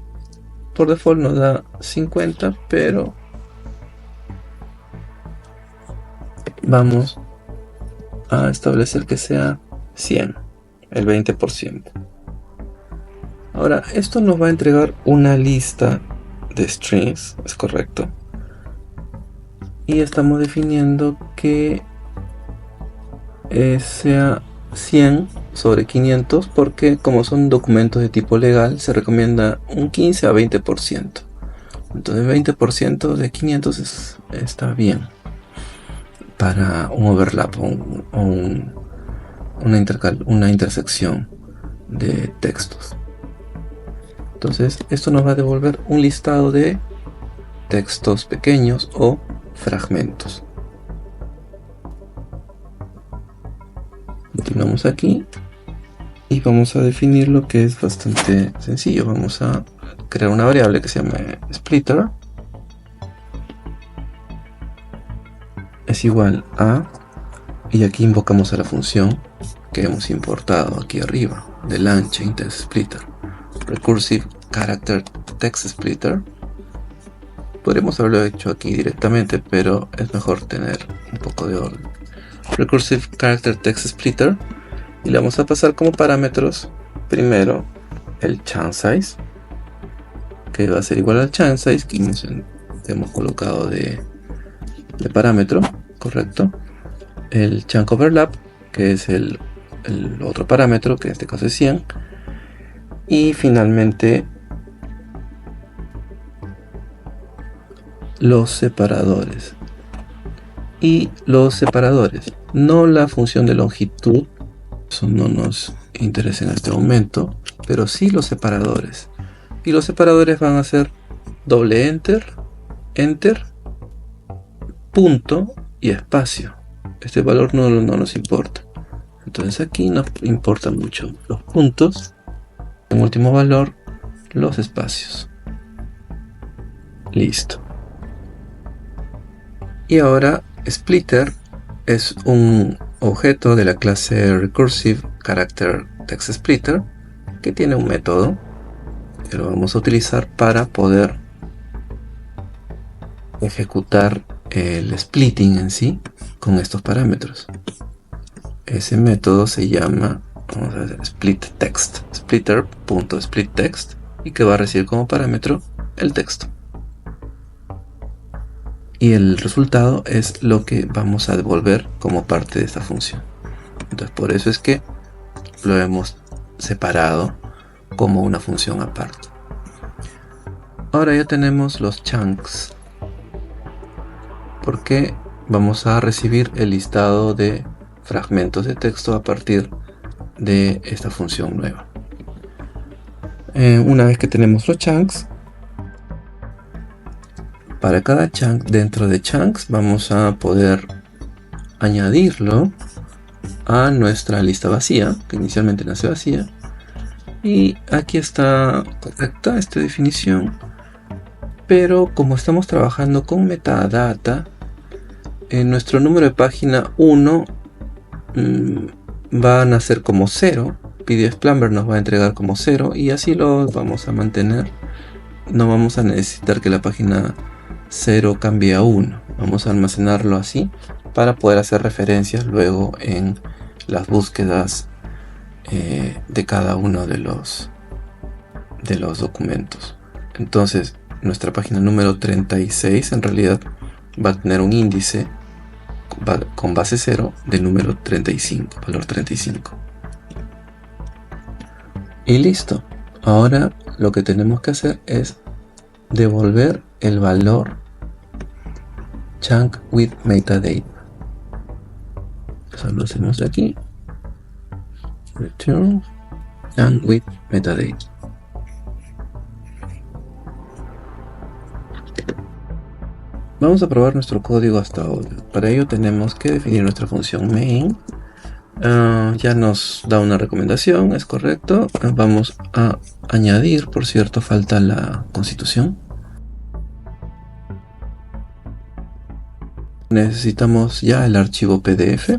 por default nos da 50, pero vamos a establecer que sea 100, el 20%. Ahora esto nos va a entregar una lista de strings, es correcto, y estamos definiendo que sea 100 sobre 500 porque como son documentos de tipo legal se recomienda un 15 a 20%. Entonces 20% de 500 está bien para un overlap o una intersección de textos. Entonces esto nos va a devolver un listado de textos pequeños o fragmentos. Continuamos aquí y vamos a definir lo que es bastante sencillo. Vamos a crear una variable que se llama splitter, es igual a, y aquí invocamos a la función que hemos importado aquí arriba de LangChain text splitter, recursive character text splitter. Podríamos haberlo hecho aquí directamente, pero es mejor tener un poco de orden. Recursive character text splitter, y le vamos a pasar como parámetros primero el chunk size, que va a ser igual al chunk size que hemos colocado de parámetro, correcto. El chunk overlap, que es el otro parámetro, que en este caso es 100, y finalmente los separadores. Y los separadores, no la función de longitud, eso no nos interesa en este momento, pero sí los separadores. Y los separadores van a ser doble enter, enter, punto y espacio. Este valor no nos importa. Entonces aquí nos importan mucho los puntos. En último valor, los espacios. Listo. Y ahora splitter es un objeto de la clase Recursive Character Text Splitter que tiene un método que lo vamos a utilizar para poder ejecutar el splitting en sí con estos parámetros. Ese método se llama, vamos a ver, split text, splitter.splitText, y que va a recibir como parámetro el texto. Y el resultado es lo que vamos a devolver como parte de esta función. Entonces por eso es que lo hemos separado como una función aparte. Ahora ya tenemos los chunks, porque vamos a recibir el listado de fragmentos de texto a partir de esta función nueva. Una vez que tenemos los chunks, para cada chunk dentro de chunks vamos a poder añadirlo a nuestra lista vacía, que inicialmente nace vacía. Y aquí está correcta esta definición, pero como estamos trabajando con metadata, en nuestro número de página 1 va a nacer como 0, PDF Plumber nos va a entregar como 0 y así lo vamos a mantener. No vamos a necesitar que la página 0 cambie a 1, vamos a almacenarlo así para poder hacer referencias luego en las búsquedas de cada uno de los documentos. Entonces nuestra página número 36 en realidad va a tener un índice con base 0 del número 35, valor 35. Y listo. Ahora lo que tenemos que hacer es devolver el valor chunk with metadata. Eso lo hacemos aquí. Return chunk with metadata. Vamos a probar nuestro código hasta ahora. Para ello tenemos que definir nuestra función main. Ya nos da una recomendación, es correcto. Vamos a añadir, por cierto, falta la constitución. Necesitamos ya el archivo PDF.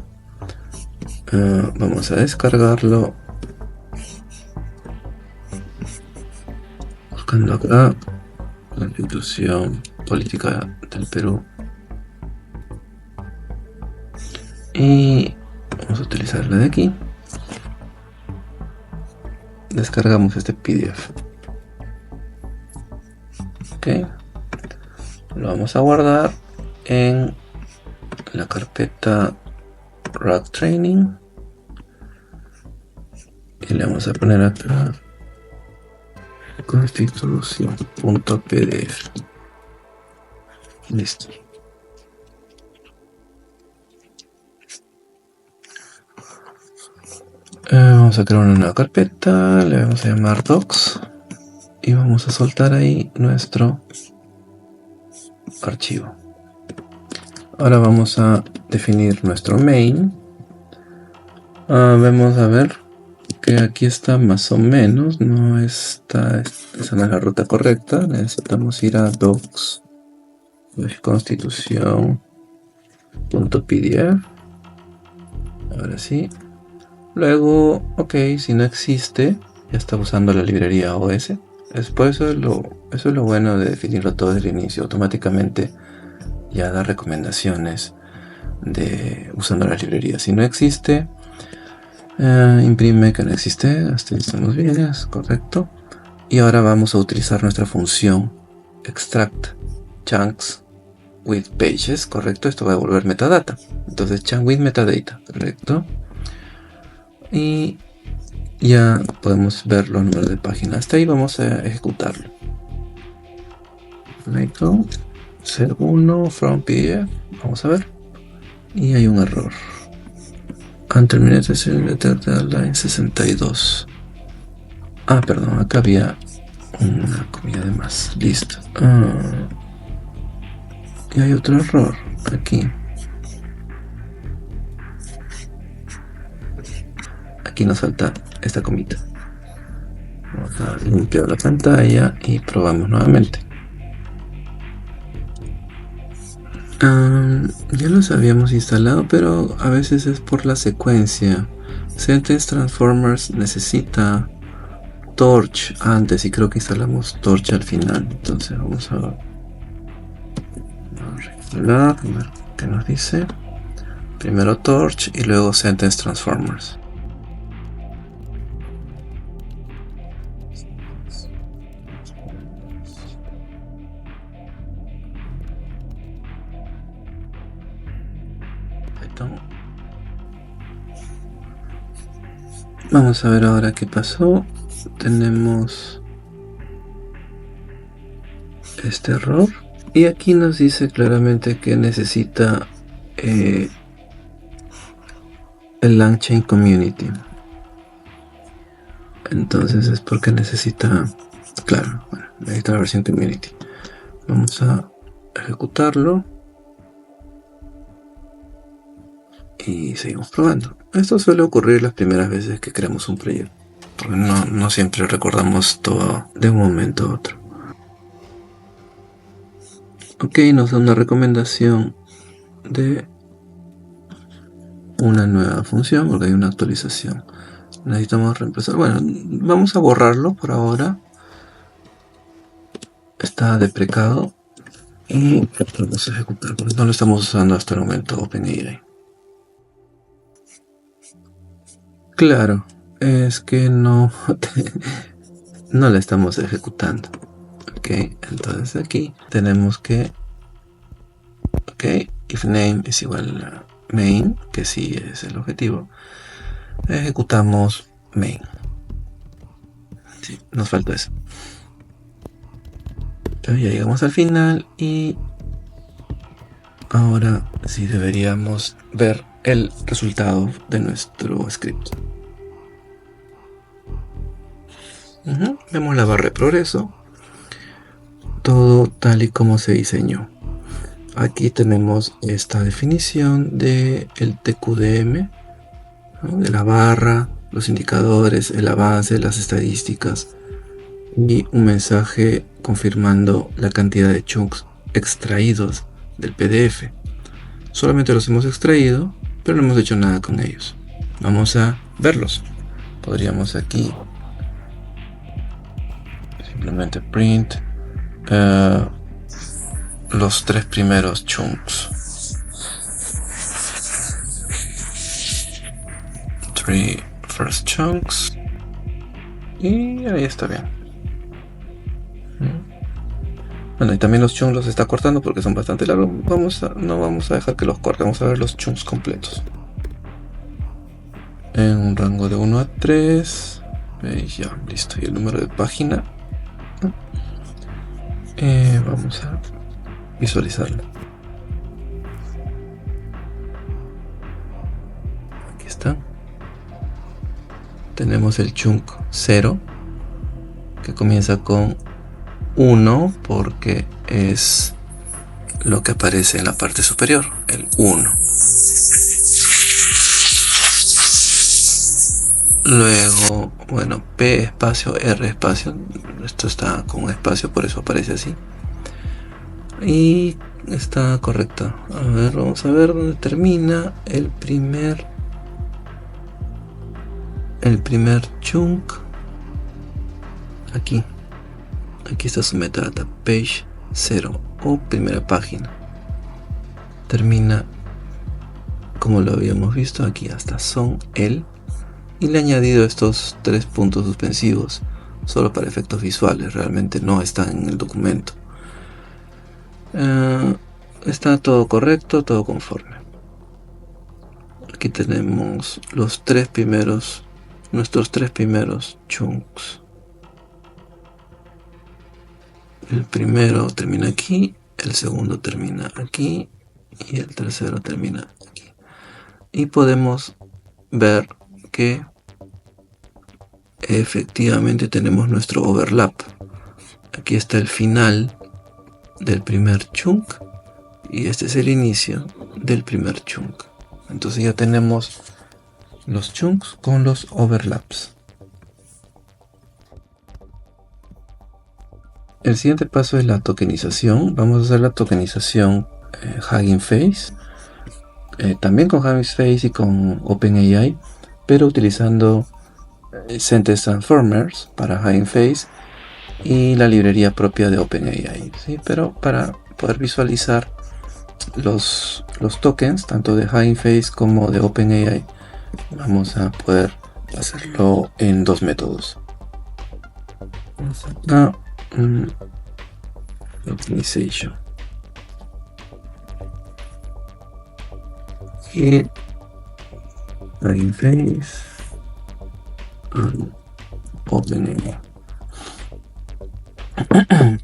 Vamos a descargarlo. Buscando acá, Constitución Política del Perú. Y vamos a utilizar la de aquí. Descargamos este PDF. Ok. Lo vamos a guardar en la carpeta RAG Training. Y le vamos a poner acá constitución.pdf. Listo. Vamos a crear una nueva carpeta, le vamos a llamar docs y vamos a soltar ahí nuestro archivo. Ahora vamos a definir nuestro main. Vamos a ver que aquí está más o menos, no está, esa no es la ruta correcta. Necesitamos ir a docs constitución.pdf. Ahora sí. Luego, ok, si no existe, ya está usando la librería OS. Después eso es lo bueno de definirlo todo desde el inicio. Automáticamente ya da recomendaciones de usando la librería. Si no existe, imprime que no existe. Hasta ahí estamos bien, es correcto. Y ahora vamos a utilizar nuestra función extract chunks with pages, correcto. Esto va a devolver metadata. Entonces chunk with metadata, correcto. Y ya podemos ver los números de página. Hasta ahí vamos a ejecutarlo. Correcto. 01 from PDF. Vamos a ver. Y hay un error. Unterminated letter de line 62. Perdón, acá había una comilla de más. Listo. Y hay otro error aquí. Aquí nos falta esta comita. Vamos a limpiar la pantalla y probamos nuevamente. Ya los habíamos instalado, pero a veces es por la secuencia. Sentence Transformers necesita Torch antes y creo que instalamos Torch al final. Entonces vamos a regular, a ver qué nos dice. Primero Torch y luego Sentence Transformers. Vamos a ver ahora qué pasó. Tenemos este error y aquí nos dice claramente que necesita el LangChain Community. Entonces es porque necesita, claro, bueno, necesita la versión Community. Vamos a ejecutarlo y seguimos probando. Esto suele ocurrir las primeras veces que creamos un proyecto, porque no siempre recordamos todo de un momento a otro. Ok, nos da una recomendación de una nueva función porque hay una actualización. Necesitamos reemplazar. Bueno, vamos a borrarlo por ahora. Está deprecado y vamos a ejecutar porque no lo estamos usando hasta el momento OpenAI. Claro, es que no la estamos ejecutando. Ok, entonces aquí tenemos que if name es igual a main, que sí es el objetivo, ejecutamos main. Sí, nos falta eso. Entonces ya llegamos al final y ahora sí deberíamos ver el resultado de nuestro script. Vemos la barra de progreso, todo tal y como se diseñó. Aquí tenemos esta definición de el TQDM, ¿no? De la barra, los indicadores, el avance, las estadísticas y un mensaje confirmando la cantidad de chunks extraídos del PDF. Solamente los hemos extraído, pero no hemos hecho nada con ellos. Vamos a verlos. Podríamos aquí simplemente print los 3 primeros chunks. 3 first chunks. Y ahí está bien. Bueno, y también los chunks los está cortando porque son bastante largos. No vamos a dejar que los corte. Vamos a ver los chunks completos. En un rango de 1 a 3. Ya, listo. Y el número de página. Vamos a visualizarlo. Aquí está. Tenemos el chunk 0 que comienza con 1 porque es lo que aparece en la parte superior, el 1. Luego, bueno, P espacio, R espacio, esto está con un espacio, por eso aparece así. Y está correcto. A ver, vamos a ver dónde termina el primer chunk. Aquí está su metadata, page 0 o primera página. Termina como lo habíamos visto aquí hasta son el, y le he añadido estos 3 puntos suspensivos solo para efectos visuales, realmente no están en el documento. Está todo correcto, todo conforme. Aquí tenemos los 3 primeros, nuestros 3 primeros chunks. El primero termina aquí, el segundo termina aquí y el tercero termina aquí. Y podemos ver que efectivamente tenemos nuestro overlap. Aquí está el final del primer chunk y este es el inicio del primer chunk. Entonces ya tenemos los chunks con los overlaps. El siguiente paso es la tokenización. Vamos a hacer la tokenización Hugging Face, también con Hugging Face y con OpenAI, pero utilizando Sentence Transformers para Hugging Face y la librería propia de OpenAI, ¿sí? Pero para poder visualizar los tokens, tanto de Hugging Face como de OpenAI, vamos a poder hacerlo en dos métodos. Optimization y Hugging Face OpenAI.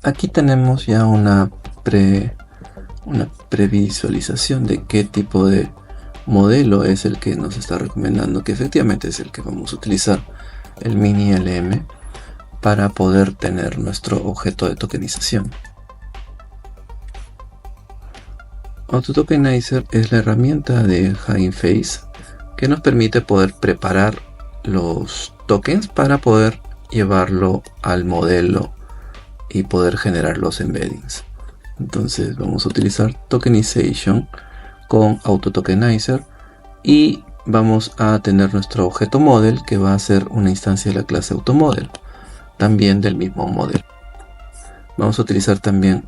Aquí tenemos ya una previsualización de qué tipo de modelo es el que nos está recomendando, que efectivamente es el que vamos a utilizar, el mini LM, para poder tener nuestro objeto de tokenización. AutoTokenizer es la herramienta de Hugging Face que nos permite poder preparar los tokens para poder llevarlo al modelo y poder generar los embeddings. Entonces vamos a utilizar Tokenization con AutoTokenizer y vamos a tener nuestro objeto model, que va a ser una instancia de la clase AutoModel, también del mismo modelo. Vamos a utilizar también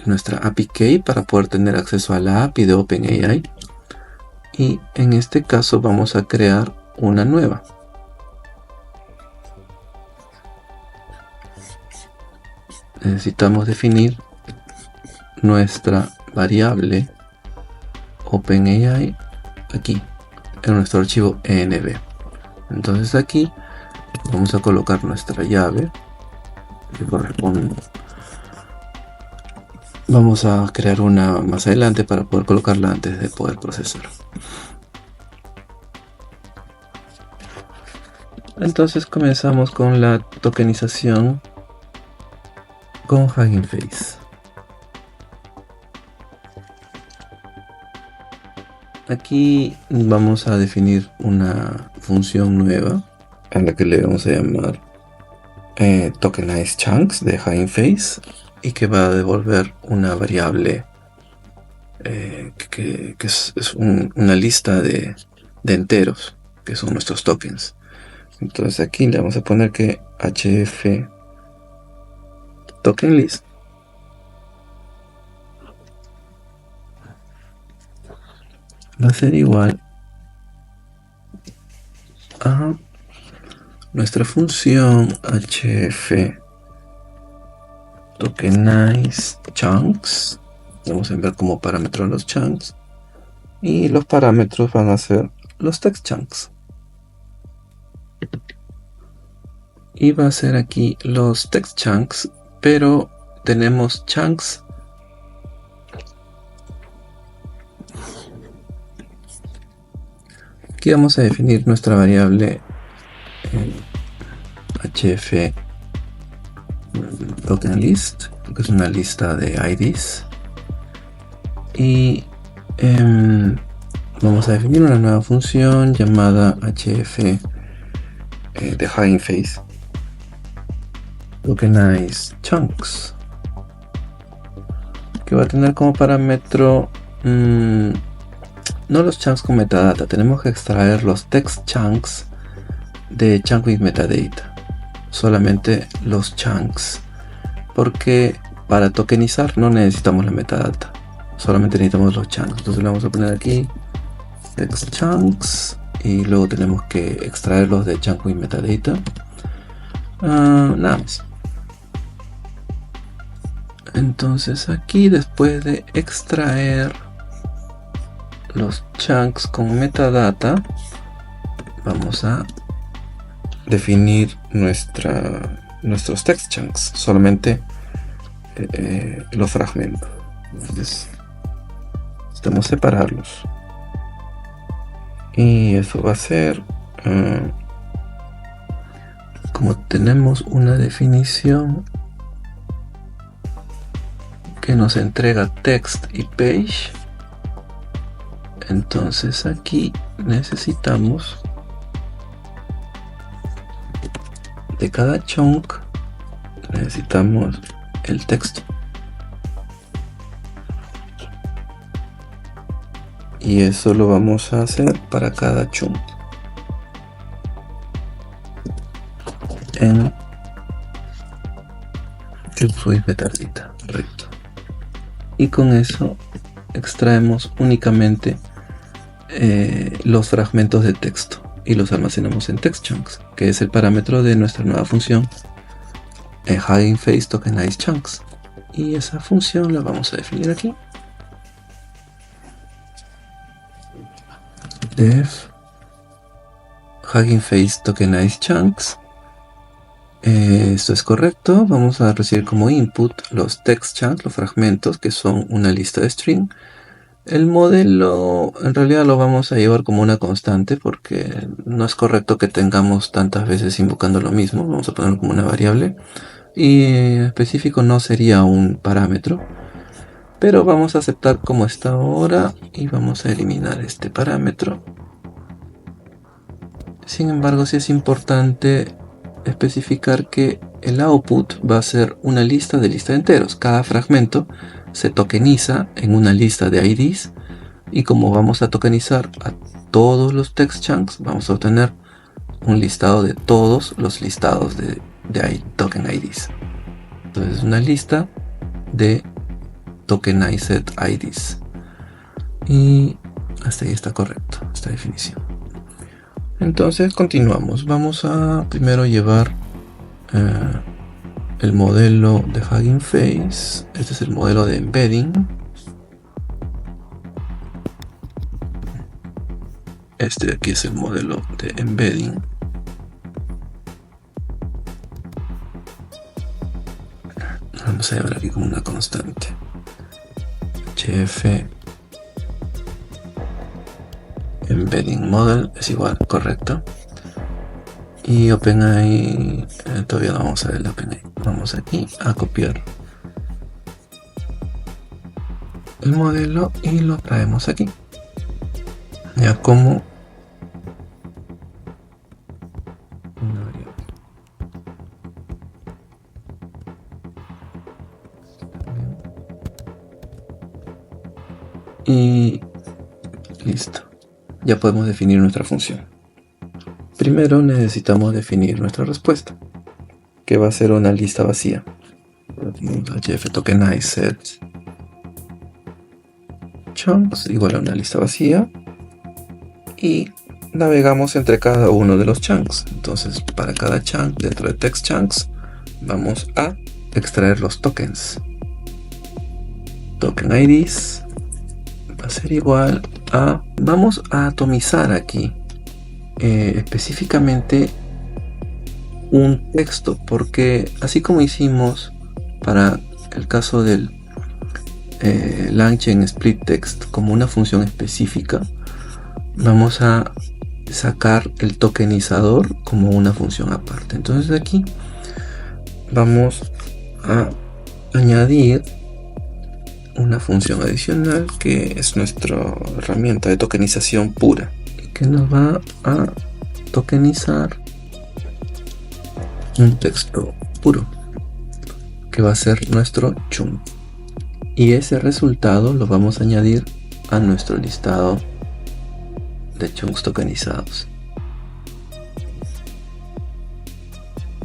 nuestra API Key para poder tener acceso a la API de OpenAI, y en este caso vamos a crear una nueva. Necesitamos definir nuestra variable OpenAI aquí en nuestro archivo env. Entonces aquí vamos a colocar nuestra llave que corresponde. Vamos a crear una más adelante para poder colocarla antes de poder procesar. Entonces comenzamos con la tokenización con Hugging Face. Aquí vamos a definir una función nueva a la que le vamos a llamar Tokenize Chunks de Hugging Face, y que va a devolver una variable que es una lista de enteros, que son nuestros tokens. Entonces aquí le vamos a poner que hf token list va a ser igual a nuestra función hf tokenize chunks. Vamos a enviar como parámetro los chunks, y los parámetros van a ser los text chunks, y va a ser aquí los text chunks, pero tenemos chunks aquí. Vamos a definir nuestra variable hf token list, que es una lista de IDs, y vamos a definir una nueva función llamada hf de Hugging Face tokenize chunks, que va a tener como parámetro no los chunks con metadata. Tenemos que extraer los text chunks de chunk with metadata, solamente los chunks, porque para tokenizar no necesitamos la metadata, solamente necesitamos los chunks. Entonces le vamos a poner aquí text chunks, y luego tenemos que extraerlos de chunk with metadata. Nada más. Entonces aquí, después de extraer los chunks con metadata, vamos a definir nuestros text chunks, solamente los fragmentos. Entonces necesitamos separarlos, y eso va a ser como tenemos una definición que que nos entrega text y page. Entonces aquí necesitamos de cada chunk necesitamos el texto, y eso lo vamos a hacer para cada chunk en el fluid metadata recto, y con eso extraemos únicamente los fragmentos de texto y los almacenamos en text chunks, que es el parámetro de nuestra nueva función Hugging Face Tokenize Chunks, y esa función la vamos a definir aquí. Def Hugging Face Tokenize Chunks. Esto es correcto. Vamos a recibir como input los text chunks, los fragmentos, que son una lista de string. El modelo en realidad lo vamos a llevar como una constante, porque no es correcto que tengamos tantas veces invocando lo mismo. Vamos a ponerlo como una variable, y en específico no sería un parámetro, pero vamos a aceptar como está ahora y vamos a eliminar este parámetro. Sin embargo, sí es importante especificar que el output va a ser una lista de enteros. Cada fragmento se tokeniza en una lista de IDs, y como vamos a tokenizar a todos los text chunks, vamos a obtener un listado de todos los listados de token IDs. Entonces es una lista de tokenized IDs, y hasta ahí está correcto esta definición. Entonces continuamos. Vamos a primero llevar el modelo de Hugging Face. Este es el modelo de embedding. Este de aquí es el modelo de embedding. Vamos a llevar aquí como una constante. HF embedding model es igual, correcto. Y OpenAI, todavía no vamos a ver el OpenAI. Vamos aquí a copiar el modelo y lo traemos aquí. Ya como una variable. Y listo. Ya podemos definir nuestra función. Primero necesitamos definir nuestra respuesta, que va a ser una lista vacía. HF tokenize set chunks igual a una lista vacía, y navegamos entre cada uno de los chunks. Entonces, para cada chunk dentro de text chunks vamos a extraer los tokens. Token IDs va a ser igual a, vamos a atomizar aquí específicamente un texto, porque así como hicimos para el caso del LangChain Split Text como una función específica, vamos a sacar el tokenizador como una función aparte. Entonces aquí vamos a añadir una función adicional, que es nuestra herramienta de tokenización pura, que nos va a tokenizar un texto puro, que va a ser nuestro chunk, y ese resultado lo vamos a añadir a nuestro listado de chunks tokenizados,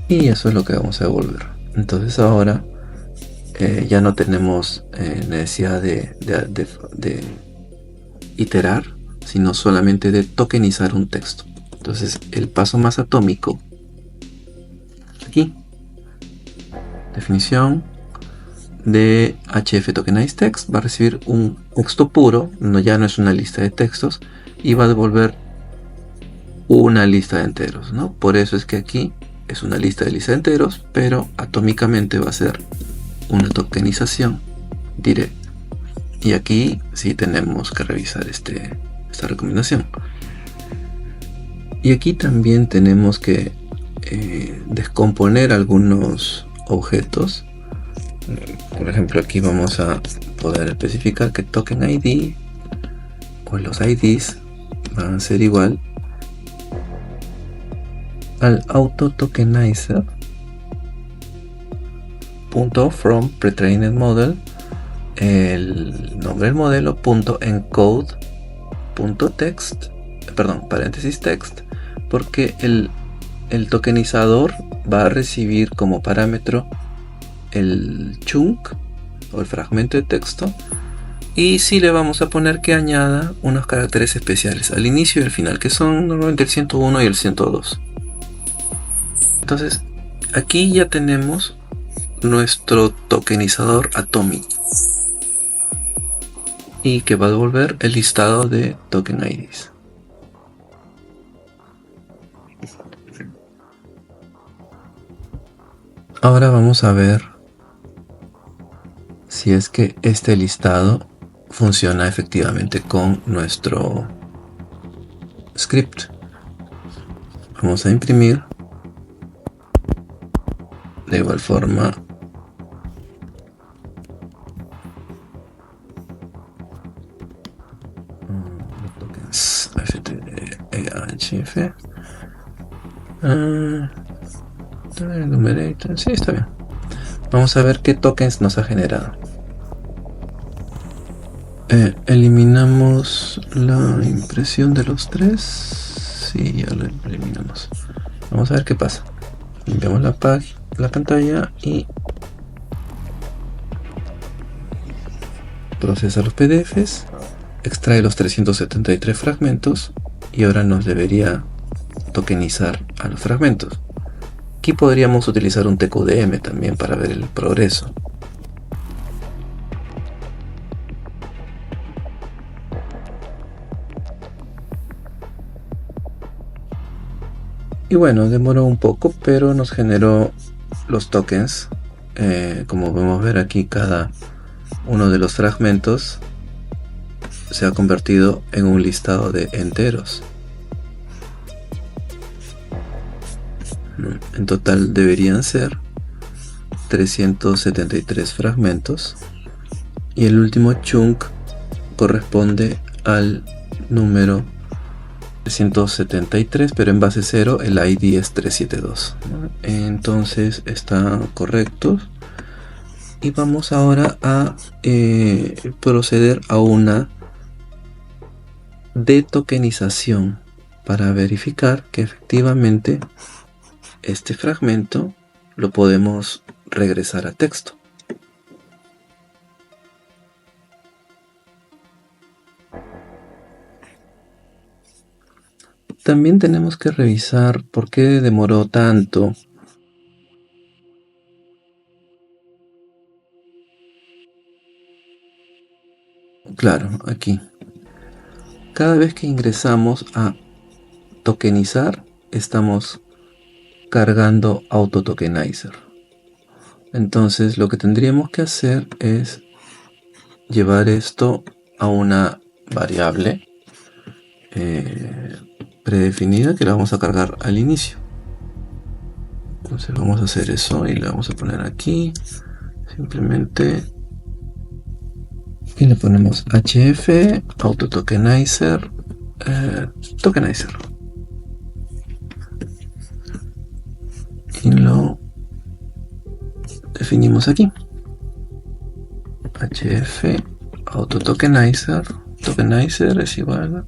y eso es lo que vamos a devolver. Entonces ahora ya no tenemos necesidad de iterar, sino solamente de tokenizar un texto. Entonces el paso más atómico aquí, definición de HF Tokenize Text, va a recibir un texto puro, ya no es una lista de textos, y va a devolver una lista de enteros, ¿no? Por eso es que aquí es una lista de enteros, pero atómicamente va a ser una tokenización directa. Y aquí sí tenemos que revisar esta recomendación. Y aquí también tenemos que descomponer algunos objetos Por ejemplo, aquí vamos a poder especificar que token ID o los IDs van a ser igual al auto tokenizer .from pretrained model, el nombre del modelo .encode .text, paréntesis text, porque el tokenizador va a recibir como parámetro el chunk o el fragmento de texto, y sí le vamos a poner que añada unos caracteres especiales al inicio y al final, que son normalmente el 101 y el 102. Entonces aquí ya tenemos nuestro tokenizador Atomic, y que va a devolver el listado de token IDs. Ahora vamos a ver si es que este listado funciona efectivamente con nuestro script. Vamos a imprimir. De igual forma, los tokens FTEHF. Numerator, sí, está bien. Vamos a ver qué tokens nos ha generado. Eliminamos la impresión de los tres. Sí, ya lo eliminamos. Vamos a ver qué pasa. Limpiamos la pantalla y procesa los PDFs, extrae los 373 fragmentos y ahora nos debería tokenizar a los fragmentos. Aquí podríamos utilizar un TQDM también para ver el progreso. Y bueno, demoró un poco, pero nos generó los tokens. Como podemos ver aquí, cada uno de los fragmentos se ha convertido en un listado de enteros. En total deberían ser 373 fragmentos, y el último chunk corresponde al número 373, pero en base 0 el ID es 372, ¿no? Entonces está correcto, y vamos ahora a proceder a una detokenización para verificar que efectivamente este fragmento lo podemos regresar a texto. También tenemos que revisar por qué demoró tanto. Claro, aquí. Cada vez que ingresamos a tokenizar, estamos cargando AutoTokenizer. Entonces lo que tendríamos que hacer es llevar esto a una variable predefinida que la vamos a cargar al inicio. Entonces vamos a hacer eso y le vamos a poner aquí simplemente, y le ponemos hf AutoTokenizer tokenizer, y lo definimos aquí. hf AutoTokenizer, tokenizer es igual,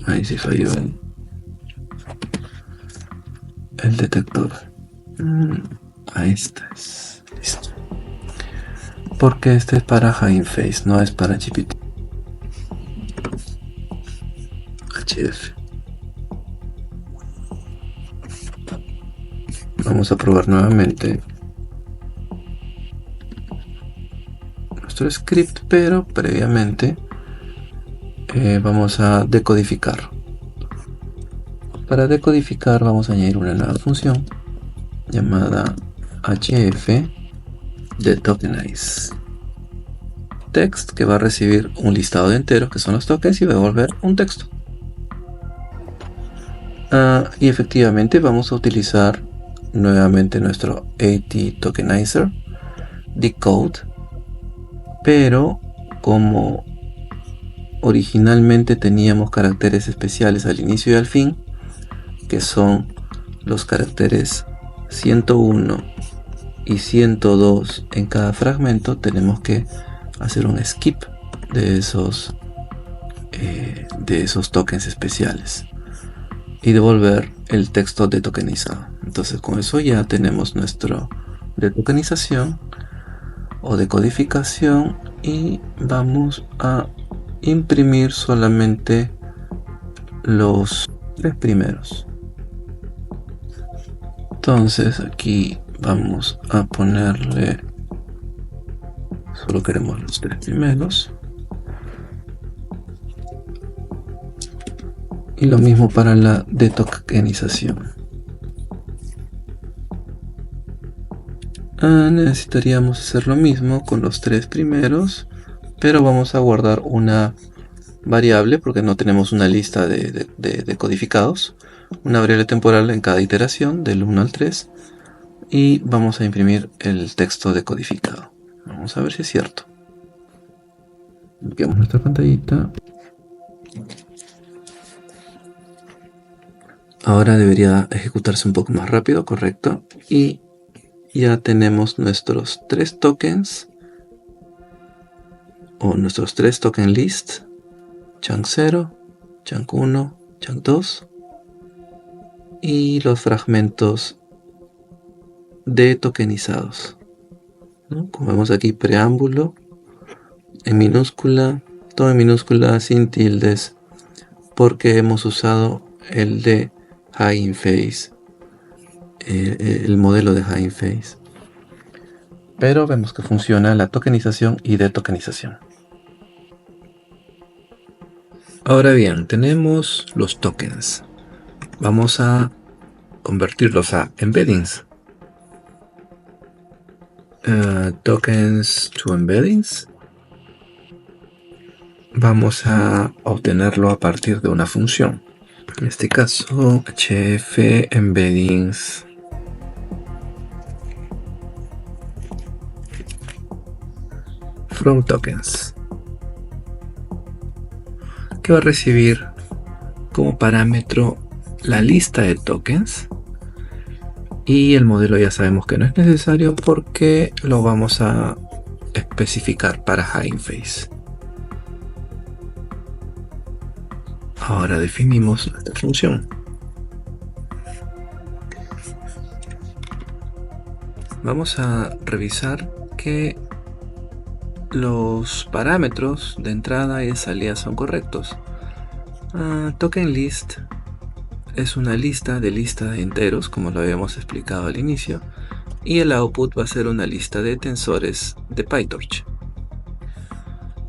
ahí sí falló el detector. Ahí está, listo. Porque este es para Hugging Face, no es para GPT. HF. Vamos a probar nuevamente nuestro script, pero previamente vamos a decodificar. Para decodificar vamos a añadir una nueva función llamada hf detokenize text, que va a recibir un listado de enteros que son los tokens y va a devolver un texto. Y efectivamente vamos a utilizar nuevamente nuestro AT tokenizer, decode, pero como originalmente teníamos caracteres especiales al inicio y al fin, que son los caracteres 101 y 102 en cada fragmento, tenemos que hacer un skip de esos tokens especiales y devolver el texto detokenizado. Entonces con eso ya tenemos nuestro detokenización o decodificación y vamos a imprimir solamente los 3 primeros. Entonces aquí vamos a ponerle, solo queremos los 3 primeros. Y lo mismo para la detokenización. Necesitaríamos hacer lo mismo con los 3 primeros, pero vamos a guardar una variable porque no tenemos una lista de codificados, una variable temporal en cada iteración del 1 al 3 y vamos a imprimir el texto decodificado. Vamos a ver si es cierto. Bloqueamos nuestra pantallita. Ahora debería ejecutarse un poco más rápido, correcto. Y ya tenemos nuestros 3 tokens o nuestros 3 token list, chunk 0, chunk 1, chunk 2 y los fragmentos detokenizados, ¿no? Como vemos aquí, preámbulo en minúscula, todo en minúscula sin tildes, porque hemos usado el de Hugging Face, el modelo de Hugging Face. Pero vemos que funciona la tokenización y detokenización. Ahora bien, tenemos los tokens. Vamos a convertirlos a embeddings. Tokens to embeddings. Vamos a obtenerlo a partir de una función. En este caso, hf embeddings from tokens, que va a recibir como parámetro la lista de tokens, y el modelo ya sabemos que no es necesario porque lo vamos a especificar para Hugging Face. Ahora definimos nuestra función. Vamos a revisar que los parámetros de entrada y de salida son correctos. Token list es una lista de enteros, como lo habíamos explicado al inicio, y el output va a ser una lista de tensores de PyTorch.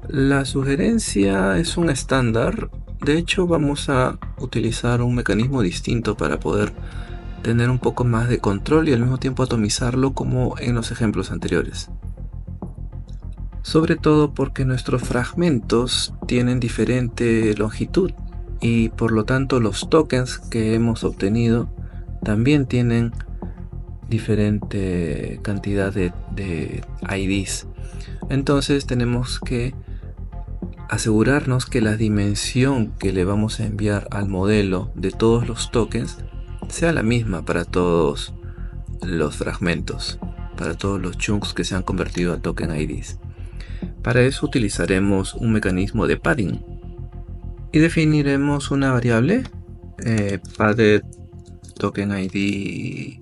La sugerencia es un estándar. De hecho, vamos a utilizar un mecanismo distinto para poder tener un poco más de control y al mismo tiempo atomizarlo, como en los ejemplos anteriores. Sobre todo porque nuestros fragmentos tienen diferente longitud y por lo tanto los tokens que hemos obtenido también tienen diferente cantidad de IDs. Entonces tenemos que asegurarnos que la dimensión que le vamos a enviar al modelo de todos los tokens sea la misma para todos los fragmentos, para todos los chunks que se han convertido a token IDs. Para eso utilizaremos un mecanismo de padding y definiremos una variable padded token IDs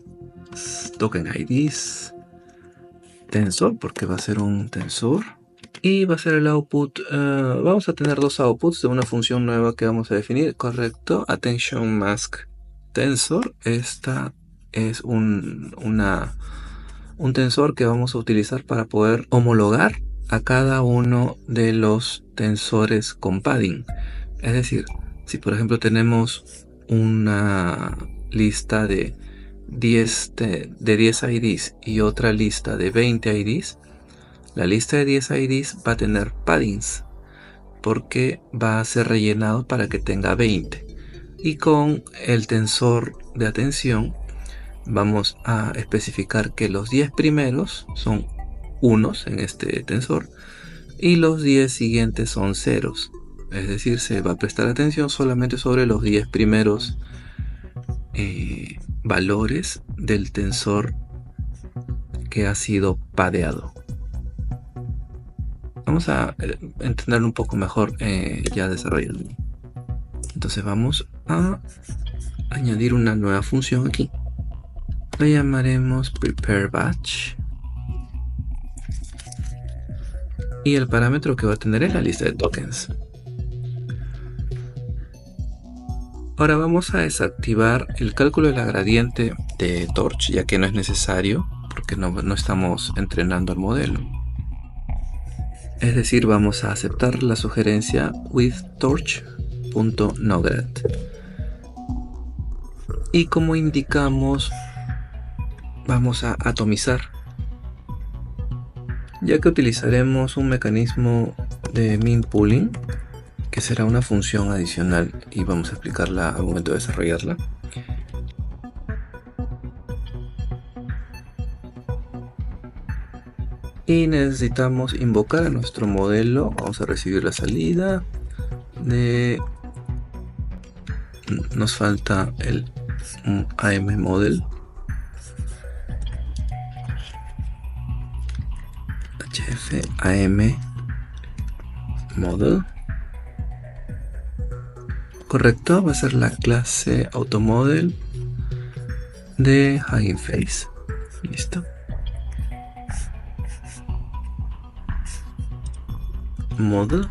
tensor, porque va a ser un tensor, y va a ser el output. Vamos a tener 2 outputs de una función nueva que vamos a definir, correcto. Attention mask tensor. Esta es un tensor que vamos a utilizar para poder homologar a cada uno de los tensores con padding. Es decir, si por ejemplo tenemos una lista de 10 IDs y otra lista de 20 IDs, la lista de 10 IDs va a tener paddings porque va a ser rellenado para que tenga 20, y con el tensor de atención vamos a especificar que los 10 primeros son unos en este tensor y los 10 siguientes son ceros. Es decir, se va a prestar atención solamente sobre los 10 primeros valores del tensor que ha sido padeado. Vamos a entender un poco mejor ya desarrollando. Entonces vamos a añadir una nueva función aquí. La llamaremos prepareBatch. Y el parámetro que va a tener es la lista de tokens. Ahora vamos a desactivar el cálculo de la gradiente de Torch, ya que no es necesario, porque no estamos entrenando al modelo. Es decir, vamos a aceptar la sugerencia withTorch.noGrad. Y como indicamos, vamos a atomizar, ya que utilizaremos un mecanismo de min pooling, que será una función adicional y vamos a explicarla al momento de desarrollarla. Y necesitamos invocar a nuestro modelo. Vamos a recibir la salida de... Nos falta el AM model. HF AM model. Correcto, va a ser la clase AutoModel de Hugging Face. Listo. Model,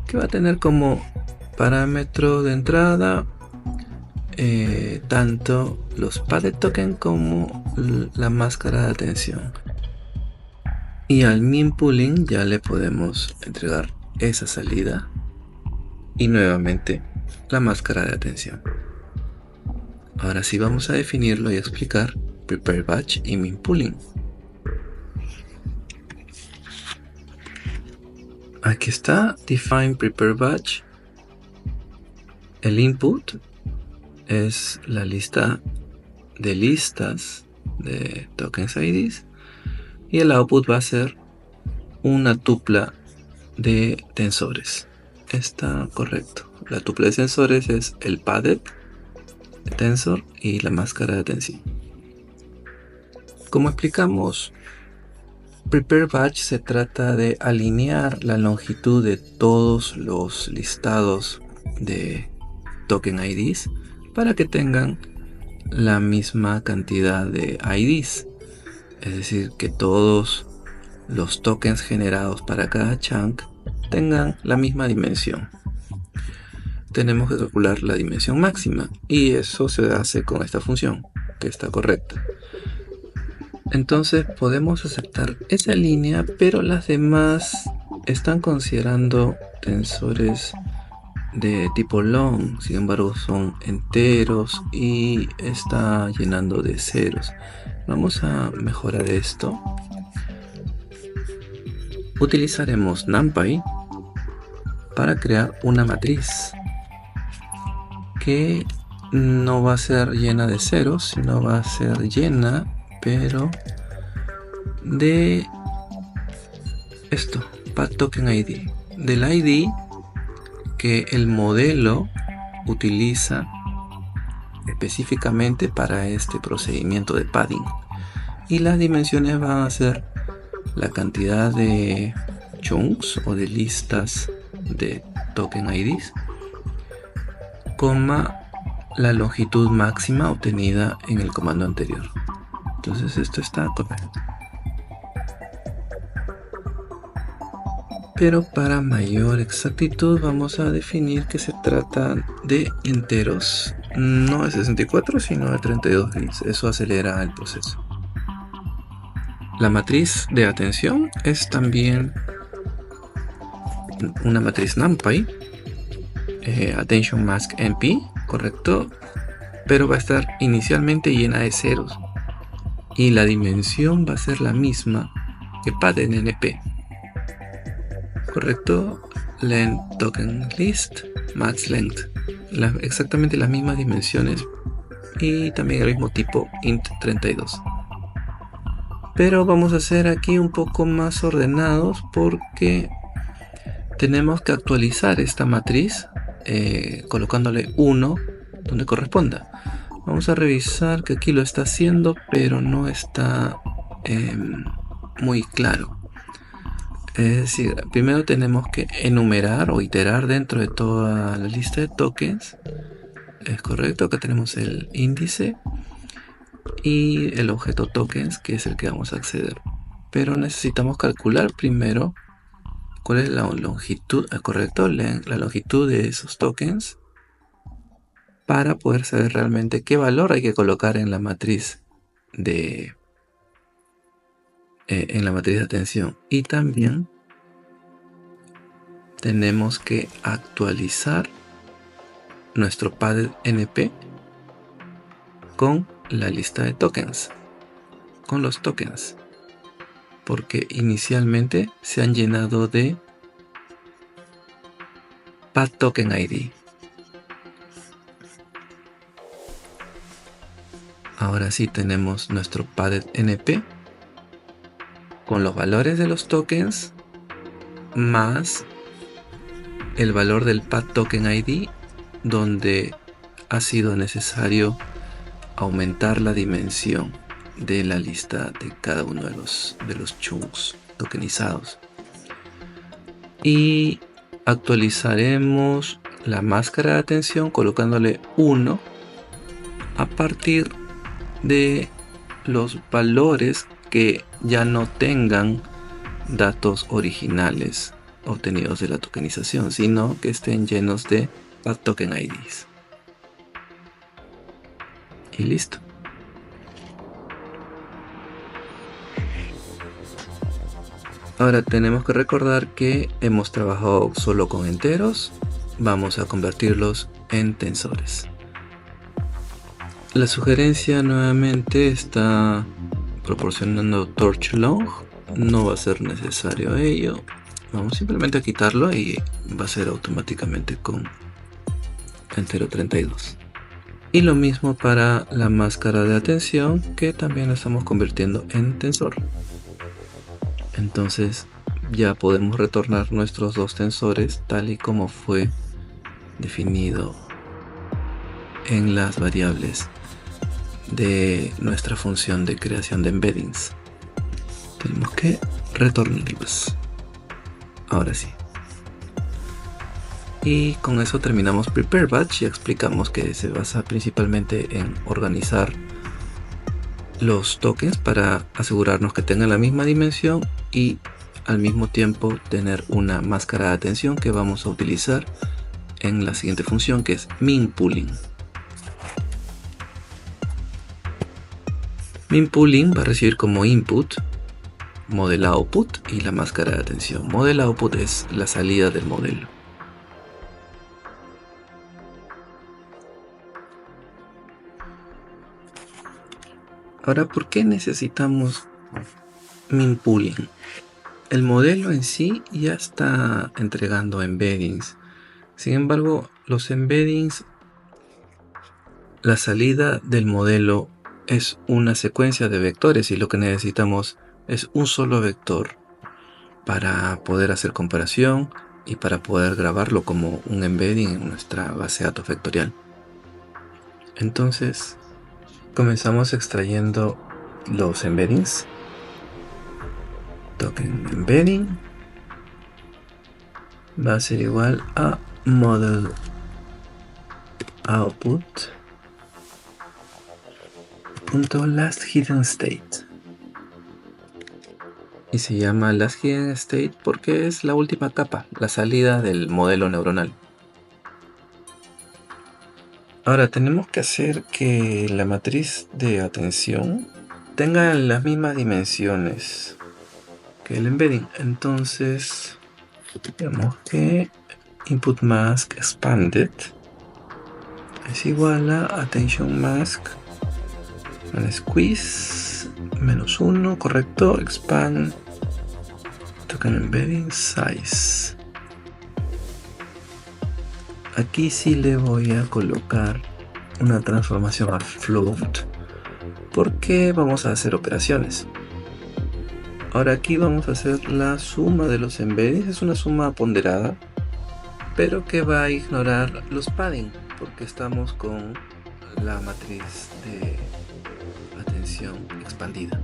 que va a tener como parámetro de entrada tanto los padded token como la máscara de atención. Y al min pooling ya le podemos entregar esa salida y nuevamente la máscara de atención. Ahora sí vamos a definirlo y explicar prepareBatch y min pooling. Aquí está define prepareBatch. El input es la lista de listas de tokens IDs y el output va a ser una tupla de tensores. Está correcto. La tupla de tensores es el padded tensor y la máscara de atención. Como explicamos, prepareBatch se trata de alinear la longitud de todos los listados de token IDs para que tengan la misma cantidad de IDs. Es decir, que todos los tokens generados para cada chunk tengan la misma dimensión. Tenemos que calcular la dimensión máxima y eso se hace con esta función, que está correcta. Entonces podemos aceptar esa línea, pero las demás están considerando tensores de tipo long, sin embargo son enteros y está llenando de ceros. Vamos a mejorar esto. Utilizaremos NumPy para crear una matriz que no va a ser llena de ceros, sino va a ser llena, pero de esto, pathTokenID, del ID que el modelo utiliza específicamente para este procedimiento de padding. Y las dimensiones van a ser la cantidad de chunks o de listas de token IDs, coma la longitud máxima obtenida en el comando anterior. Entonces esto está correcto. Pero para mayor exactitud vamos a definir que se trata de enteros, no de 64 sino de 32 bits. Eso acelera el proceso. La matriz de atención es también una matriz NumPy, Attention Mask NP, correcto, pero va a estar inicialmente llena de ceros y la dimensión va a ser la misma que padded NP. Correcto, length token list, max length, exactamente las mismas dimensiones y también el mismo tipo int32. Pero vamos a ser aquí un poco más ordenados porque tenemos que actualizar esta matriz colocándole 1 donde corresponda. Vamos a revisar que aquí lo está haciendo, pero no está muy claro. Es decir, primero tenemos que enumerar o iterar dentro de toda la lista de tokens. Es correcto, acá tenemos el índice y el objeto tokens, que es el que vamos a acceder. Pero necesitamos calcular primero cuál es la longitud, correcto, la longitud de esos tokens para poder saber realmente qué valor hay que colocar en la matriz de atención. Y también tenemos que actualizar nuestro padded NP con la lista de tokens, con los tokens, porque inicialmente se han llenado de pad token ID. Ahora sí tenemos nuestro padded NP con los valores de los tokens más el valor del pad token ID, donde ha sido necesario aumentar la dimensión de la lista de cada uno de los chunks tokenizados. Y actualizaremos la máscara de atención colocándole 1 a partir de los valores que ya no tengan datos originales obtenidos de la tokenización, sino que estén llenos de pad token IDs. Y listo. Ahora tenemos que recordar que hemos trabajado solo con enteros. Vamos a convertirlos en tensores. La sugerencia nuevamente está proporcionando torch long. No va a ser necesario ello. Vamos simplemente a quitarlo y va a ser automáticamente con entero 32. Y lo mismo para la máscara de atención, que también la estamos convirtiendo en tensor. Entonces ya podemos retornar nuestros dos tensores tal y como fue definido en las variables de nuestra función de creación de embeddings. Tenemos que retornarlos. Ahora sí. Y con eso terminamos Prepare Batch y explicamos que se basa principalmente en organizar los tokens para asegurarnos que tengan la misma dimensión y al mismo tiempo tener una máscara de atención que vamos a utilizar en la siguiente función, que es minpooling. Minpooling va a recibir como input model output y la máscara de atención. Model output es la salida del modelo. Ahora, ¿por qué necesitamos minpooling? El modelo en sí ya está entregando embeddings. Sin embargo, los embeddings, la salida del modelo es una secuencia de vectores y lo que necesitamos es un solo vector para poder hacer comparación y para poder grabarlo como un embedding en nuestra base de datos vectorial. Entonces, comenzamos extrayendo los embeddings. Token embedding va a ser igual a model output last hidden state, y se llama last hidden state porque es la última capa, la salida del modelo neuronal. Ahora tenemos que hacer que la matriz de atención tenga las mismas dimensiones que el embedding. Entonces digamos que input mask expanded es igual a attention mask squeeze -1, correcto, expand token embedding size. Aquí sí le voy a colocar una transformación a float porque vamos a hacer operaciones. Ahora aquí vamos a hacer la suma de los embeddings. Es una suma ponderada, pero que va a ignorar los padding porque estamos con la matriz de atención expandida.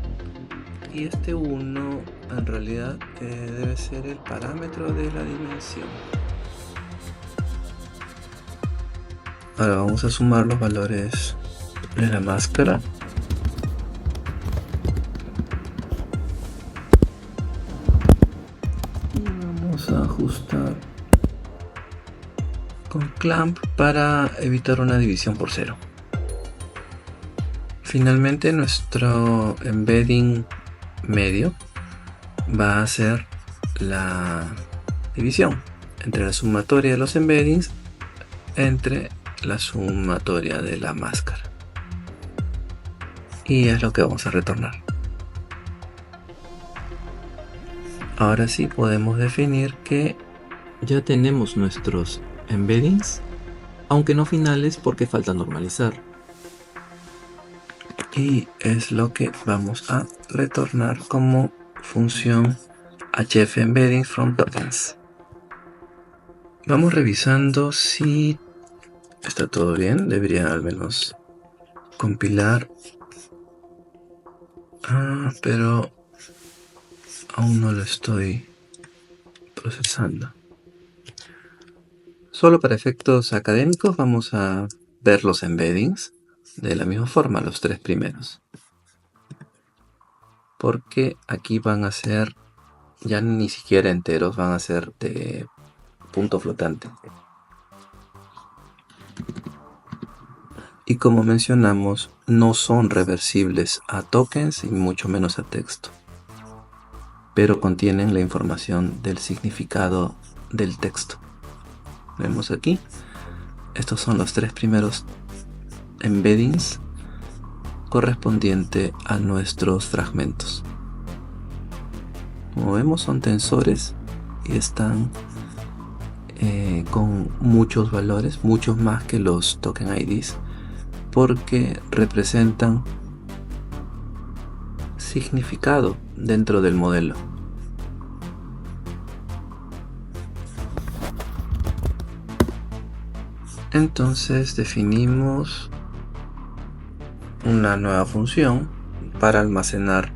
Y este 1 en realidad debe ser el parámetro de la dimensión. Ahora vamos a sumar los valores de la máscara. Y vamos a ajustar con clamp para evitar una división por 0. Finalmente nuestro embedding medio va a ser la división entre la sumatoria de los embeddings entre la sumatoria de la máscara, y es lo que vamos a retornar. Ahora sí podemos definir que ya tenemos nuestros embeddings, aunque no finales porque falta normalizar, y es lo que vamos a retornar como función hf embedding from tokens. Vamos revisando si está todo bien. Debería al menos compilar, pero aún no lo estoy procesando. Solo para efectos académicos vamos a ver los embeddings de la misma forma, los 3 primeros, porque aquí van a ser ya ni siquiera enteros, van a ser de punto flotante. Y como mencionamos, no son reversibles a tokens y mucho menos a texto, pero contienen la información del significado del texto. Vemos aquí, estos son los 3 primeros embeddings correspondiente a nuestros fragmentos. Como vemos, son tensores y están con muchos valores, muchos más que los token IDs, porque representan significado dentro del modelo. Entonces definimos una nueva función para almacenar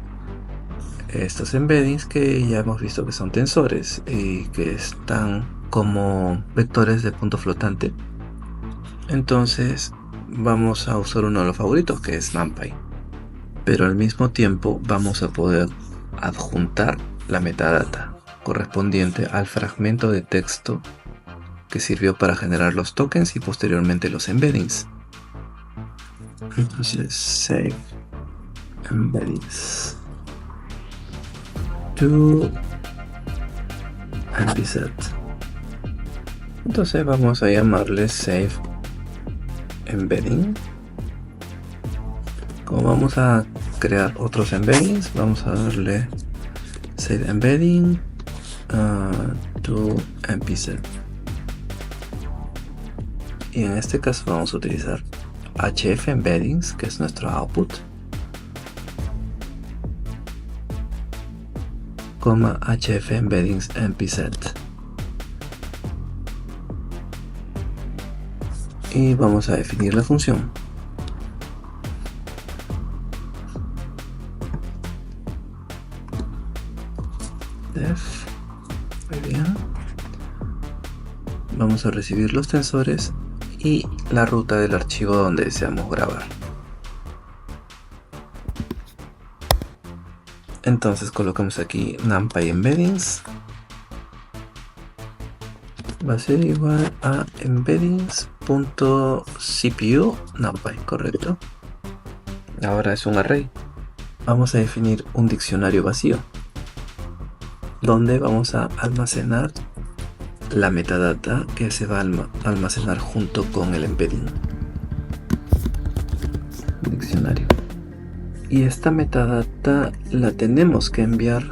estos embeddings que ya hemos visto que son tensores y que están como vectores de punto flotante. Entonces vamos a usar uno de los favoritos, que es NumPy, pero al mismo tiempo vamos a poder adjuntar la metadata correspondiente al fragmento de texto que sirvió para generar los tokens y posteriormente los embeddings. Entonces save embeddings to mpset. Entonces vamos a llamarle save embedding. Como vamos a crear otros embeddings, vamos a darle save embedding to mpset. Y en este caso vamos a utilizar hf embeddings, que es nuestro output, coma hf embeddings mpset. Y vamos a definir la función. Def, muy bien. Vamos a recibir los tensores y la ruta del archivo donde deseamos grabar. Entonces colocamos aquí NumPy embeddings. Va a ser igual a embeddings.cpu NumPy, correcto. Ahora es un array. Vamos a definir un diccionario vacío donde vamos a almacenar la metadata que se va a almacenar junto con el embedding. Diccionario. Y esta metadata la tenemos que enviar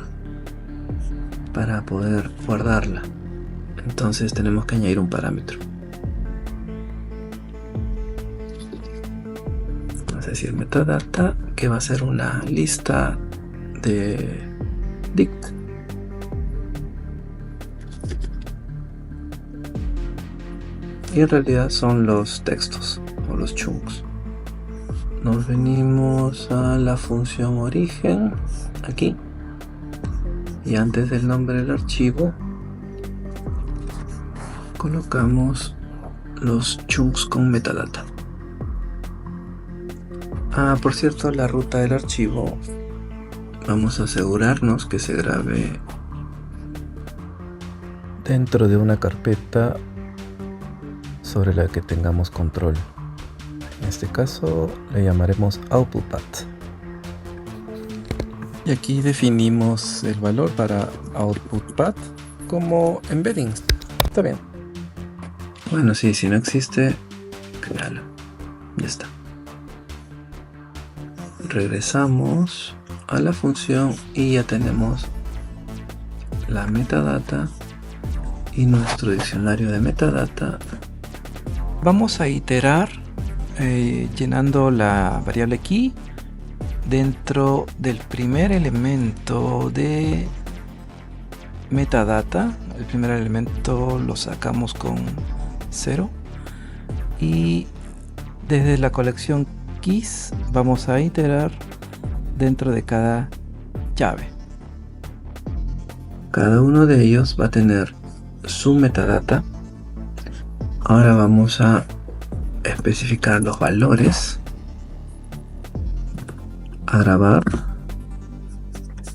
para poder guardarla. Entonces tenemos que añadir un parámetro. decir metadata, que va a ser una lista de dict. Y en realidad son los textos o los chunks. Nos venimos a la función origen aquí, y antes del nombre del archivo colocamos los chunks con metadata. Por cierto, la ruta del archivo vamos a asegurarnos que se grabe dentro de una carpeta sobre la que tengamos control. En este caso le llamaremos output path. Y aquí definimos el valor para output path como embedding. Está bien. Bueno, sí, si no existe, créalo. Ya está. Regresamos a la función y ya tenemos la metadata y nuestro diccionario de metadata. Vamos a iterar llenando la variable key dentro del primer elemento de metadata. El primer elemento lo sacamos con 0 y desde la colección keys vamos a iterar dentro de cada llave. Cada uno de ellos va a tener su metadata. Ahora vamos a especificar los valores, a grabar,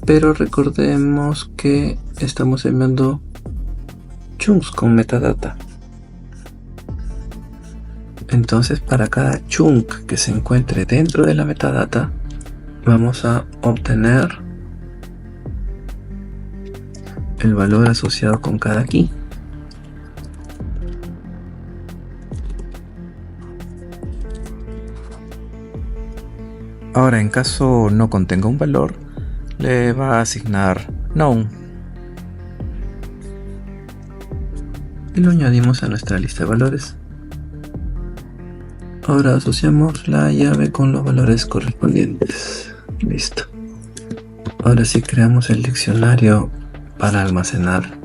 pero recordemos que estamos enviando chunks con metadata. Entonces, para cada chunk que se encuentre dentro de la metadata, vamos a obtener el valor asociado con cada key. Ahora, en caso no contenga un valor, le va a asignar none y lo añadimos a nuestra lista de valores. Ahora asociamos la llave con los valores correspondientes. Listo. Ahora sí creamos el diccionario para almacenar.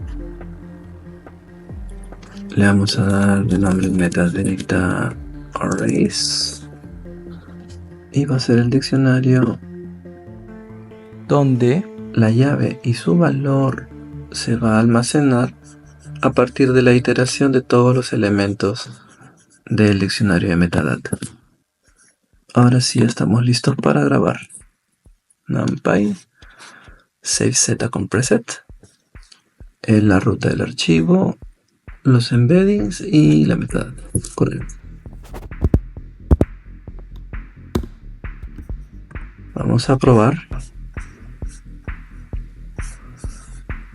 Le vamos a dar de nombre metadata arrays y va a ser el diccionario donde la llave y su valor se va a almacenar a partir de la iteración de todos los elementos del diccionario de metadata. Ahora sí estamos listos para grabar. NumPy, save z con preset, la ruta del archivo, los embeddings y la metadata. Correcto. Vamos a probar.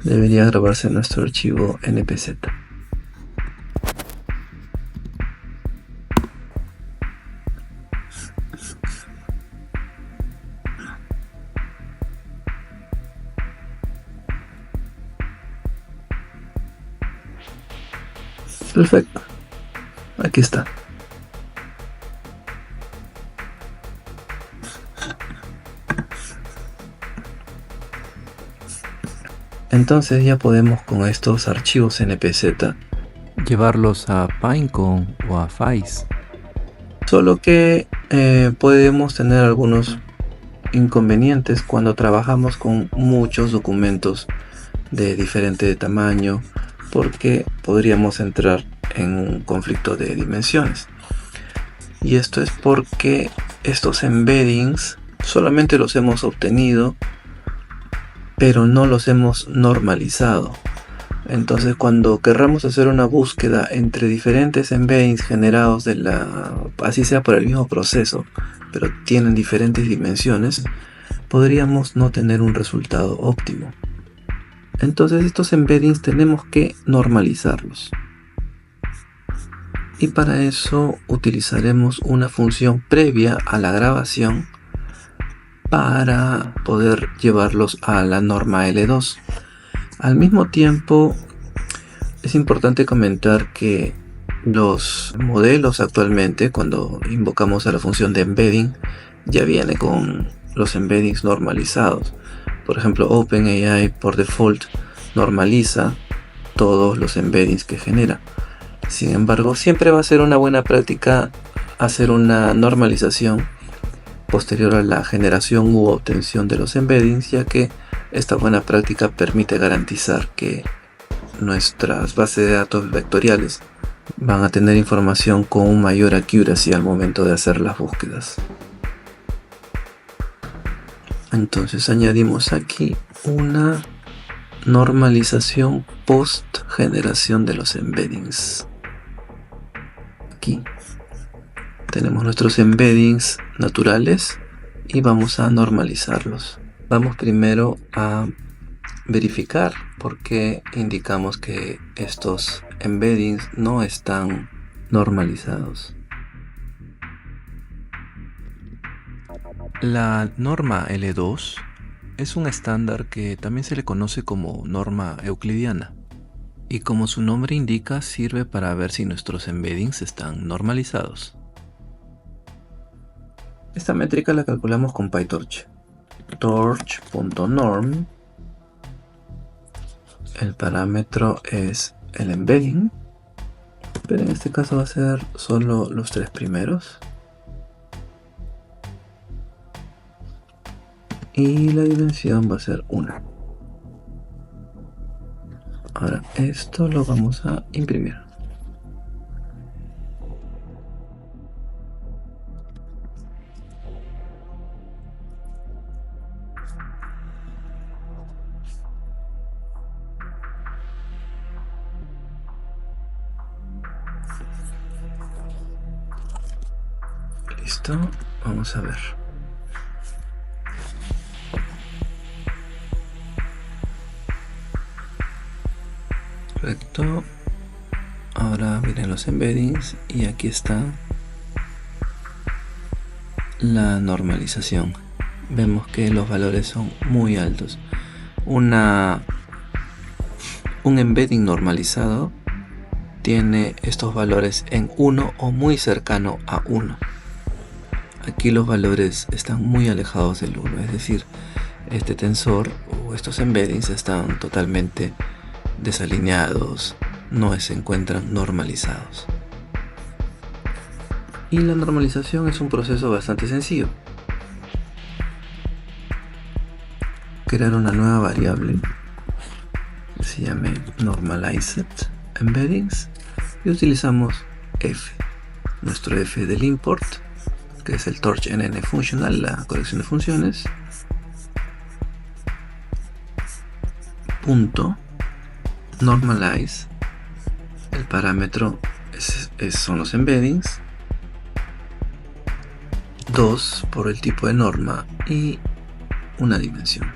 Debería grabarse nuestro archivo npz. Perfecto. Aquí está. Entonces ya podemos con estos archivos npz llevarlos a Pinecone o a Phase. Solo que podemos tener algunos inconvenientes cuando trabajamos con muchos documentos de diferente tamaño, porque podríamos entrar en un conflicto de dimensiones. Y esto es porque estos embeddings solamente los hemos obtenido, pero no los hemos normalizado. Entonces, cuando querramos hacer una búsqueda entre diferentes embeddings generados así sea por el mismo proceso, pero tienen diferentes dimensiones, podríamos no tener un resultado óptimo. Entonces, estos embeddings tenemos que normalizarlos. Y para eso utilizaremos una función previa a la grabación para poder llevarlos a la norma L2. Al mismo tiempo, es importante comentar que los modelos actualmente, cuando invocamos a la función de embedding, ya viene con los embeddings normalizados. Por ejemplo, OpenAI por default normaliza todos los embeddings que genera. Sin embargo, siempre va a ser una buena práctica hacer una normalización posterior a la generación u obtención de los embeddings, ya que esta buena práctica permite garantizar que nuestras bases de datos vectoriales van a tener información con un mayor accuracy al momento de hacer las búsquedas. Entonces añadimos aquí una normalización post generación de los embeddings. Aquí tenemos nuestros embeddings naturales y vamos a normalizarlos. Vamos primero a verificar por qué indicamos que estos embeddings no están normalizados. La norma L2 es un estándar que también se le conoce como norma euclidiana, y como su nombre indica, sirve para ver si nuestros embeddings están normalizados. Esta métrica la calculamos con PyTorch. Torch.norm. El parámetro es el embedding, pero en este caso va a ser solo los 3 primeros. Y la dimensión va a ser 1. Ahora esto lo vamos a imprimir. Listo, vamos a ver. Perfecto. Ahora miren los embeddings y aquí está la normalización. Vemos que los valores son muy altos. Un embedding normalizado tiene estos valores en 1 o muy cercano a 1. Aquí los valores están muy alejados del 1, es decir, este tensor o estos embeddings están totalmente desalineados, no se encuentran normalizados. Y la normalización es un proceso bastante sencillo. Crear una nueva variable que se llame normalized embeddings y utilizamos f, nuestro f del import, que es el torchnn functional, la colección de funciones, punto normalize, el parámetro son los embeddings, 2 por el tipo de norma y una dimensión.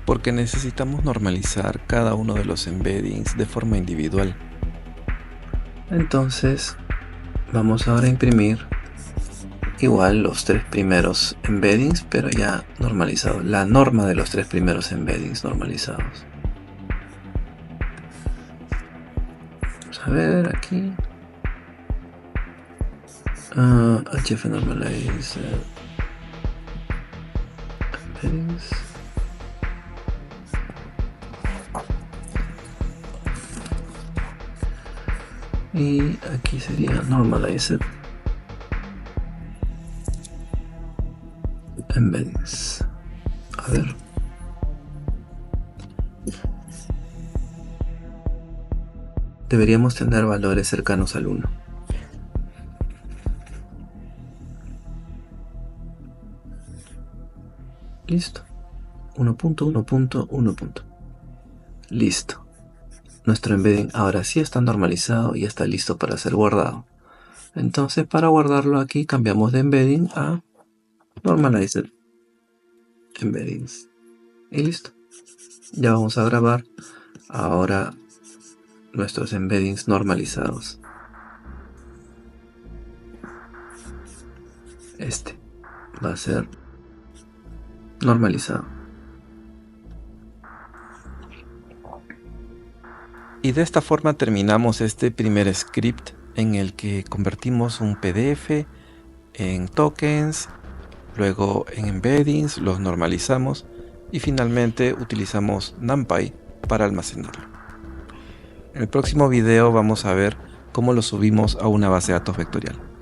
Porque necesitamos normalizar cada uno de los embeddings de forma individual. Entonces vamos ahora a imprimir igual los 3 primeros embeddings, pero ya normalizados, la norma de los 3 primeros embeddings normalizados. Vamos a ver aquí. HF normalize embeddings. Y aquí sería normalized embeddings. A ver. Deberíamos tener valores cercanos al 1. Listo. 1.1.1. Listo. Nuestro embedding ahora sí está normalizado y está listo para ser guardado. Entonces, para guardarlo aquí cambiamos de embedding a normalized embeddings. Y listo. Ya vamos a grabar ahora nuestros embeddings normalizados. Este va a ser normalizado. Y de esta forma terminamos este primer script en el que convertimos un PDF en tokens luego en embeddings los normalizamos y finalmente utilizamos NumPy para almacenarlo. En el próximo video vamos a ver cómo lo subimos a una base de datos vectorial.